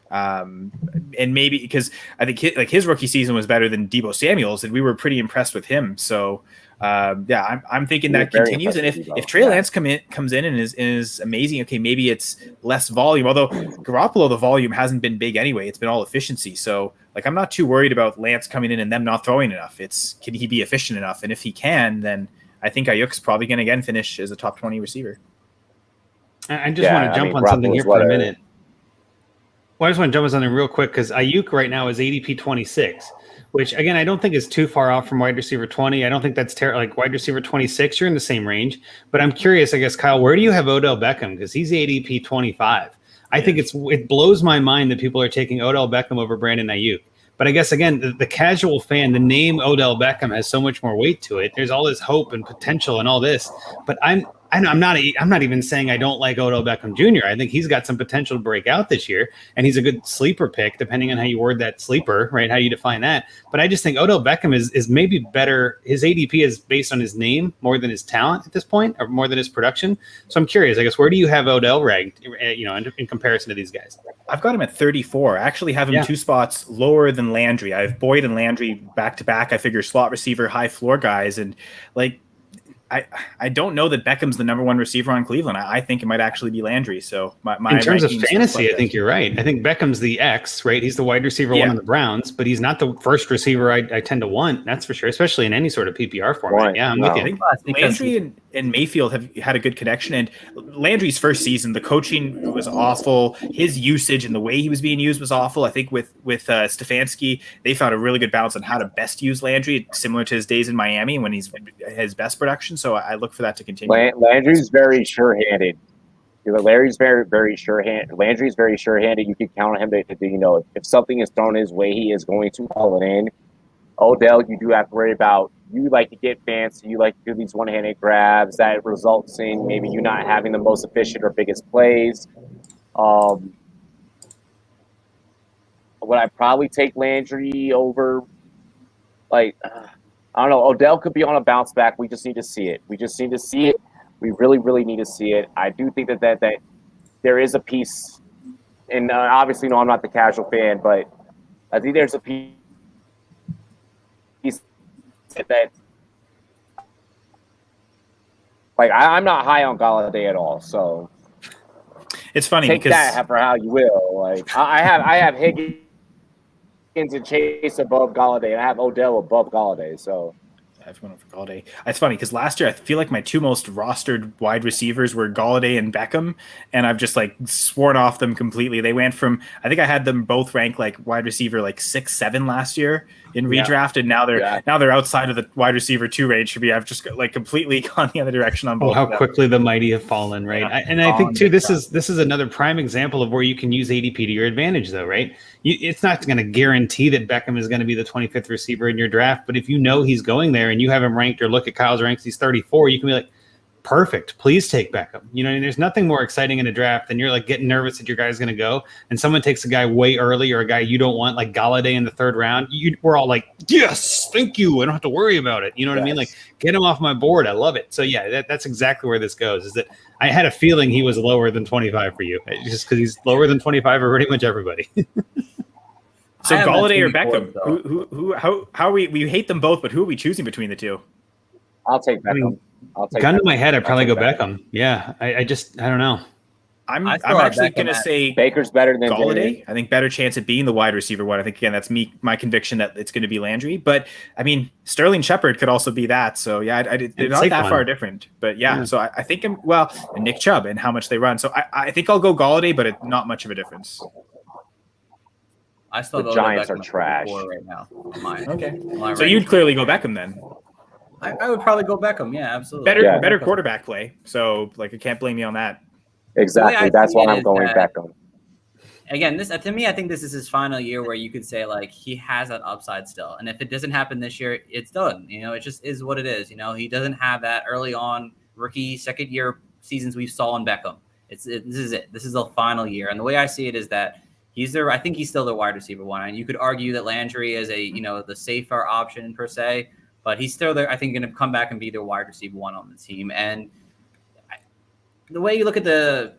And maybe because I think his rookie season was better than Deebo Samuel's, and we were pretty impressed with him. So yeah, I'm thinking that continues. And if Trey Lance comes in and is amazing, okay, maybe it's less volume. Although Garoppolo, the volume hasn't been big anyway; it's been all efficiency. So like, I'm not too worried about Lance coming in and them not throwing enough. Can he be efficient enough? And if he can, then I think Ayuk's probably going to again finish as a top 20 receiver. I just want to jump on something here for a minute. Well, I just want to jump on something real quick, because Ayuk right now is ADP 26, which, again, I don't think is too far off from wide receiver 20. I don't think that's terrible. Like, wide receiver 26, you're in the same range. But I'm curious, I guess, Kyle, where do you have Odell Beckham? Because he's ADP 25. I think it blows my mind that people are taking Odell Beckham over Brandon Ayuk. But I guess, again, the casual fan, the name Odell Beckham has so much more weight to it. There's all this hope and potential and all this. But I'm not even saying I don't like Odell Beckham Jr. I think he's got some potential to break out this year, and he's a good sleeper pick, depending on how you word that sleeper, right? How you define that. But I just think Odell Beckham is maybe better. His ADP is based on his name more than his talent at this point, or more than his production. So I'm curious, I guess, where do you have Odell ranked, in comparison to these guys? I've got him at 34. I actually have him 2 spots lower than Landry. I have Boyd and Landry back to back. I figure slot receiver, high floor guys, and like, I don't know that Beckham's the number one receiver on Cleveland. I think it might actually be Landry. So my in terms of rankings fantasy, reflect I think that. you're right. I think Beckham's the X, right? He's the wide receiver one Yeah. on the Browns, but he's not the first receiver I tend to want. That's for sure, especially in any sort of PPR format. Right. Yeah, I'm No. with I you. think Well, it's because Landry and Mayfield have had a good connection. And Landry's first season, the coaching was awful. His usage and the way he was being used was awful. I think with Stefanski, they found a really good balance on how to best use Landry, similar to his days in Miami when he's his best production. So I look for that to continue. Landry's very sure-handed. Larry's very sure-handed. Landry's very sure-handed. You can count on him to if something is thrown his way, he is going to haul it in. Odell, you do have to worry about. You like to get fancy. You like to do these one-handed grabs that results in maybe you not having the most efficient or biggest plays. Would I probably take Landry over? I don't know. Odell could be on a bounce back. We just need to see it. We really, really need to see it. I do think that there is a piece, and obviously, no, I'm not the casual fan, but I think there's a piece that, I'm not high on Galladay at all. So It's funny take because that for how you will. I have Higgins and Chase above Galladay, and I have Odell above Galladay. So. I've gone for Galladay. It's funny because last year I feel like my two most rostered wide receivers were Galladay and Beckham, and I've just sworn off them completely. They went from, I think I had them both ranked wide receiver 6, 7 last year in redraft, and now they're outside of the wide receiver 2 range for me. I've just completely gone the other direction on both. Oh, how quickly the mighty have fallen, right? Yeah. I think too, this is another prime example of where you can use ADP to your advantage, though, right? It's not going to guarantee that Beckham is going to be the 25th receiver in your draft, but if you know he's going there and you have him ranked, or look at Kyle's ranks, he's 34, you can be like, perfect, please take Beckham. And there's nothing more exciting in a draft than you're getting nervous that your guy's going to go, and someone takes a guy way early or a guy you don't want, like Galladay in the 3rd round. We're all like, yes, thank you, I don't have to worry about it. You know what I mean? Get him off my board. I love it. So yeah, that's exactly where this goes. Is that I had a feeling he was lower than 25 for you, just because he's lower than 25 for pretty much everybody. So Galladay or Beckham? How we hate them both, but who are we choosing between the two? I'll take Beckham. I mean, gun to my head, I'd probably go Beckham. Yeah, I don't know. I'm actually going to say Baker's better than Galladay. I think better chance at being the wide receiver one. I think, again, that's my conviction that it's going to be Landry. But, I mean, Sterling Shepard could also be that. So, yeah, they're not that far different. But, yeah. So I think and Nick Chubb and how much they run. So I think I'll go Galladay, but it's not much of a difference. I still the Giants are trash right now. Okay. So you'd clearly go Beckham then. I would probably go Beckham. Yeah, absolutely. Better quarterback play. So I can't blame you on that. Exactly. That's why I'm going Beckham. Again, to me, I think this is his final year where you could say he has that upside still. And if it doesn't happen this year, it's done. It just is what it is. He doesn't have that early on rookie 2nd year seasons we saw in Beckham. This is it. This is the final year. And the way I see it is that I think he's still the wide receiver one. And you could argue that Landry is the safer option per se, but he's still there. I think going to come back and be the wide receiver one on the team. And the way you look at the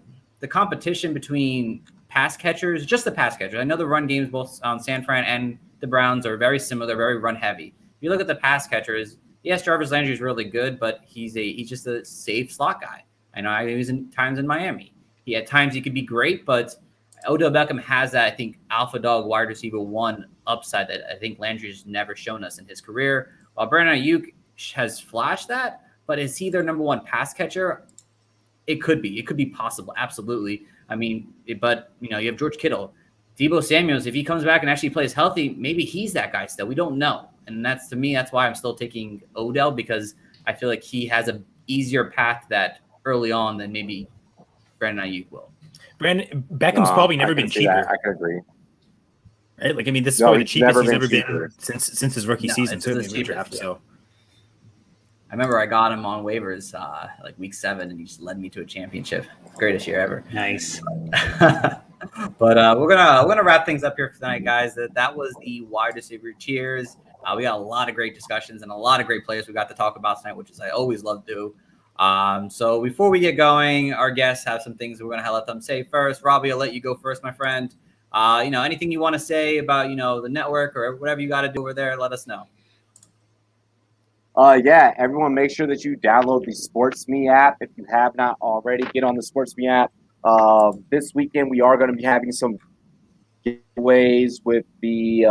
competition between pass catchers, just the pass catchers. I know the run games both on San Fran and the Browns are very similar. They're very run heavy. If you look at the pass catchers, yes, Jarvis Landry is really good, but he's just a safe slot guy. I know he was times in Miami. At times he could be great, but Odell Beckham has that, I think, alpha dog wide receiver one upside that I think Landry's never shown us in his career. While Brandon Ayuk has flashed that, but is he their number one pass catcher? It could be. It could be possible. Absolutely. I mean, but, you have George Kittle. Deebo Samuels, if he comes back and actually plays healthy, maybe he's that guy still. We don't know. And to me, that's why I'm still taking Odell, because I feel like he has an easier path that early on than maybe Brandon Ayuk will. Beckham's probably never been cheaper. I could agree. Right? This is probably the cheapest he's ever cheaper. been since his rookie season, certainly in redraft. So I remember I got him on waivers week 7, and he just led me to a championship. Greatest year ever. Nice. But we're gonna wrap things up here for tonight, guys. That was the wide receiver cheers. We got a lot of great discussions and a lot of great players we got to talk about tonight, which is I always love to do. So before we get going, our guests have some things we're going to let them say first. Robbie, I'll let you go first, my friend. Anything you want to say about, the network or whatever you got to do over there, let us know. Yeah, everyone, make sure that you download the Sports Me app. If you have not already, get on the Sports Me app. This weekend, we are going to be having some giveaways with the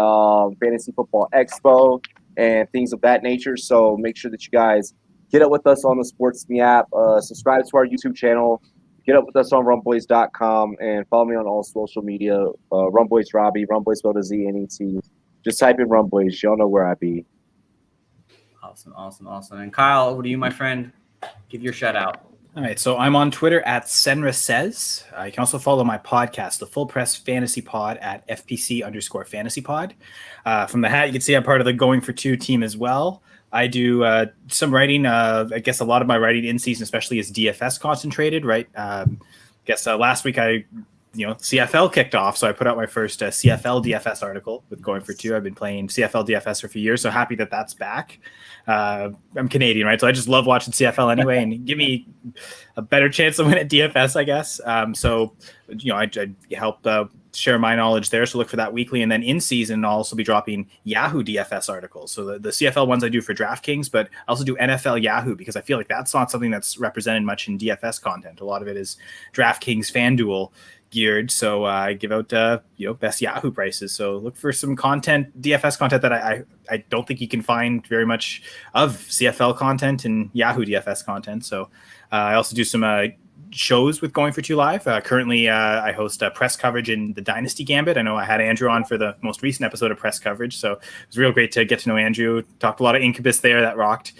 Fantasy Football Expo and things of that nature. So make sure that you guys get up with us on the Sports Me app, subscribe to our YouTube channel, get up with us on rumboys.com, and follow me on all social media. Rumboys Robbie, Rumboys spelled a Z-N-E-T. Just type in Rumboys. Y'all know where I be. Awesome. And Kyle, over to you, my friend. Give your shout out. All right, so I'm on Twitter at Senra Says. You can also follow my podcast, the Full Press Fantasy Pod, at FPC_Fantasy Pod. From the hat, you can see I'm part of the Going for Two team as well. I do some writing. I guess a lot of my writing in season, especially, is DFS concentrated, right? Last week CFL kicked off, so I put out my first CFL DFS article with Going for Two. I've been playing CFL DFS for a few years, so happy that that's back. I'm Canadian, right? So I just love watching CFL anyway, and give me a better chance to win at DFS, I guess. I help share my knowledge there, so look for that weekly. And then in season, I'll also be dropping Yahoo DFS articles. So the CFL ones I do for DraftKings, but I also do NFL Yahoo, because I feel like that's not something that's represented much in DFS content. A lot of it is DraftKings FanDuel geared. So I give out best Yahoo prices. So look for some content, DFS content, that I don't think you can find very much of CFL content and Yahoo DFS content. So I also do some shows with Going for Two Live. Currently, I host press coverage in the Dynasty Gambit. I know I had Andrew on for the most recent episode of press coverage, so it was real great to get to know Andrew. Talked a lot of Incubus there, that rocked.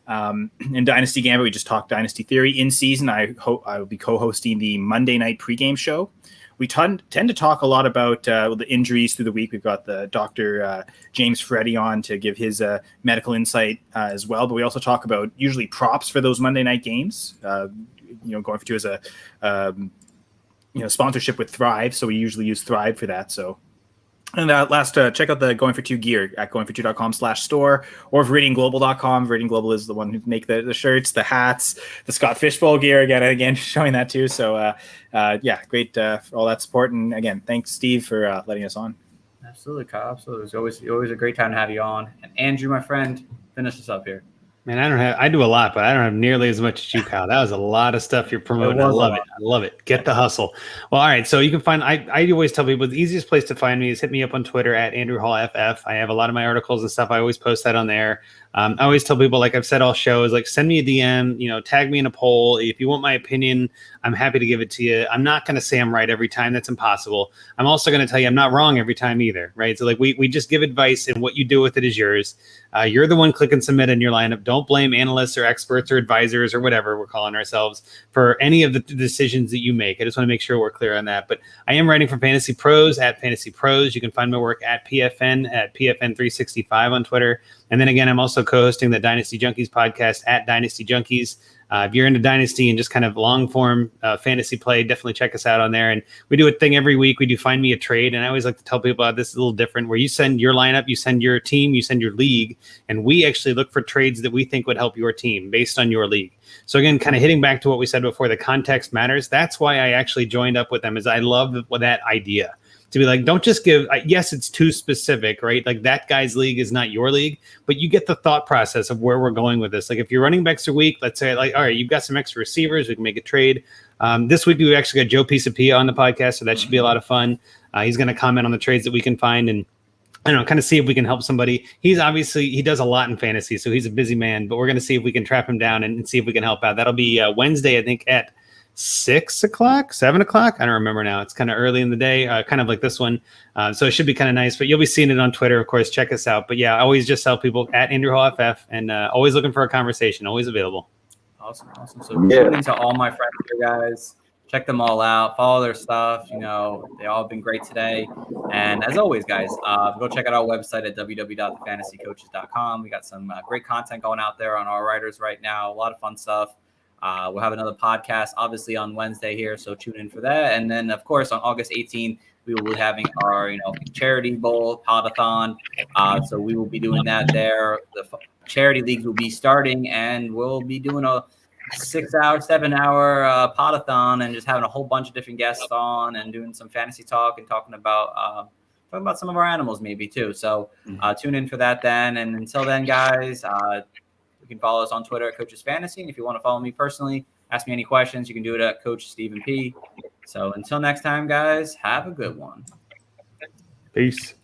In Dynasty Gambit, we just talked Dynasty Theory. In season, I will be co-hosting the Monday night pregame show. We tend to talk a lot about the injuries through the week. We've got the Dr. James Freddy on to give his medical insight as well. But we also talk about usually props for those Monday night games. Going for Two is a sponsorship with Thrive, so we usually use Thrive for that. So. And last, check out the Going for Two gear at goingfor2.com/store, or ViridianGlobal.com. Viridian Global is the one who make the shirts, the hats, the Scott Fishbowl gear. Again, showing that too. So, great for all that support. And again, thanks, Steve, for letting us on. Absolutely, Kyle. Absolutely. It's always a great time to have you on. And Andrew, my friend, finish us up here. Man, I do a lot, but I don't have nearly as much as you, Kyle. That was a lot of stuff you're promoting. I love it. Get the hustle. Well, all right. So you can find, I always tell people the easiest place to find me is hit me up on Twitter at AndrewHallFF. I have a lot of my articles and stuff. I always post that on there. I always tell people, like I've said all shows, like send me a DM, tag me in a poll. If you want my opinion, I'm happy to give it to you. I'm not going to say I'm right every time. That's impossible. I'm also going to tell you I'm not wrong every time either, right? So like we just give advice, and what you do with it is yours. You're the one clicking submit in your lineup. Don't blame analysts or experts or advisors or whatever we're calling ourselves for any of the decisions that you make. I just want to make sure we're clear on that. But I am writing for Fantasy Pros at Fantasy Pros. You can find my work at PFN at PFN365 on Twitter. And then again, I'm also co-hosting the Dynasty Junkies podcast at Dynasty Junkies. If you're into Dynasty and just kind of long form fantasy play, definitely check us out on there. And we do a thing every week. We do Find Me a Trade. And I always like to tell people this is a little different, where you send your lineup, you send your team, you send your league, and we actually look for trades that we think would help your team based on your league. So again, kind of hitting back to what we said before, the context matters. That's why I actually joined up with them, is I love that idea. To be like, don't just give, yes, it's too specific, right? Like that guy's league is not your league, but you get the thought process of where we're going with this. Like if your running backs are weak, let's say like, all right, you've got some extra receivers, we can make a trade. This week we actually got Joe Pisapia on the podcast, so that should be a lot of fun. He's going to comment on the trades that we can find and I don't know, kind of see if we can help somebody. He does a lot in fantasy, so he's a busy man, but we're going to see if we can trap him down and see if we can help out. That'll be Wednesday, I think, at 6 o'clock, 7 o'clock. I don't remember now. It's kind of early in the day, kind of like this one. So it should be kind of nice, but you'll be seeing it on Twitter. Of course, check us out. But yeah, I always just tell people at AndrewHallFF and always looking for a conversation, always available. Awesome. So tune into all my friends here, guys. Check them all out. Follow their stuff. They all have been great today. And as always, guys, go check out our website at www.thefantasycoaches.com. We got some great content going out there on our writers right now. A lot of fun stuff. We'll have another podcast, obviously, on Wednesday here, so tune in for that. And then, of course, on August 18th, we will be having our, charity bowl podathon. So we will be doing that there. The charity leagues will be starting, and we'll be doing a 6-hour, 7-hour podathon and just having a whole bunch of different guests on and doing some fantasy talk and talking about some of our animals maybe too. So tune in for that then. And until then, guys, You can follow us on Twitter at Coaches Fantasy. And if you want to follow me personally, ask me any questions, you can do it at Coach Stephen P. So until next time, guys, have a good one. Peace.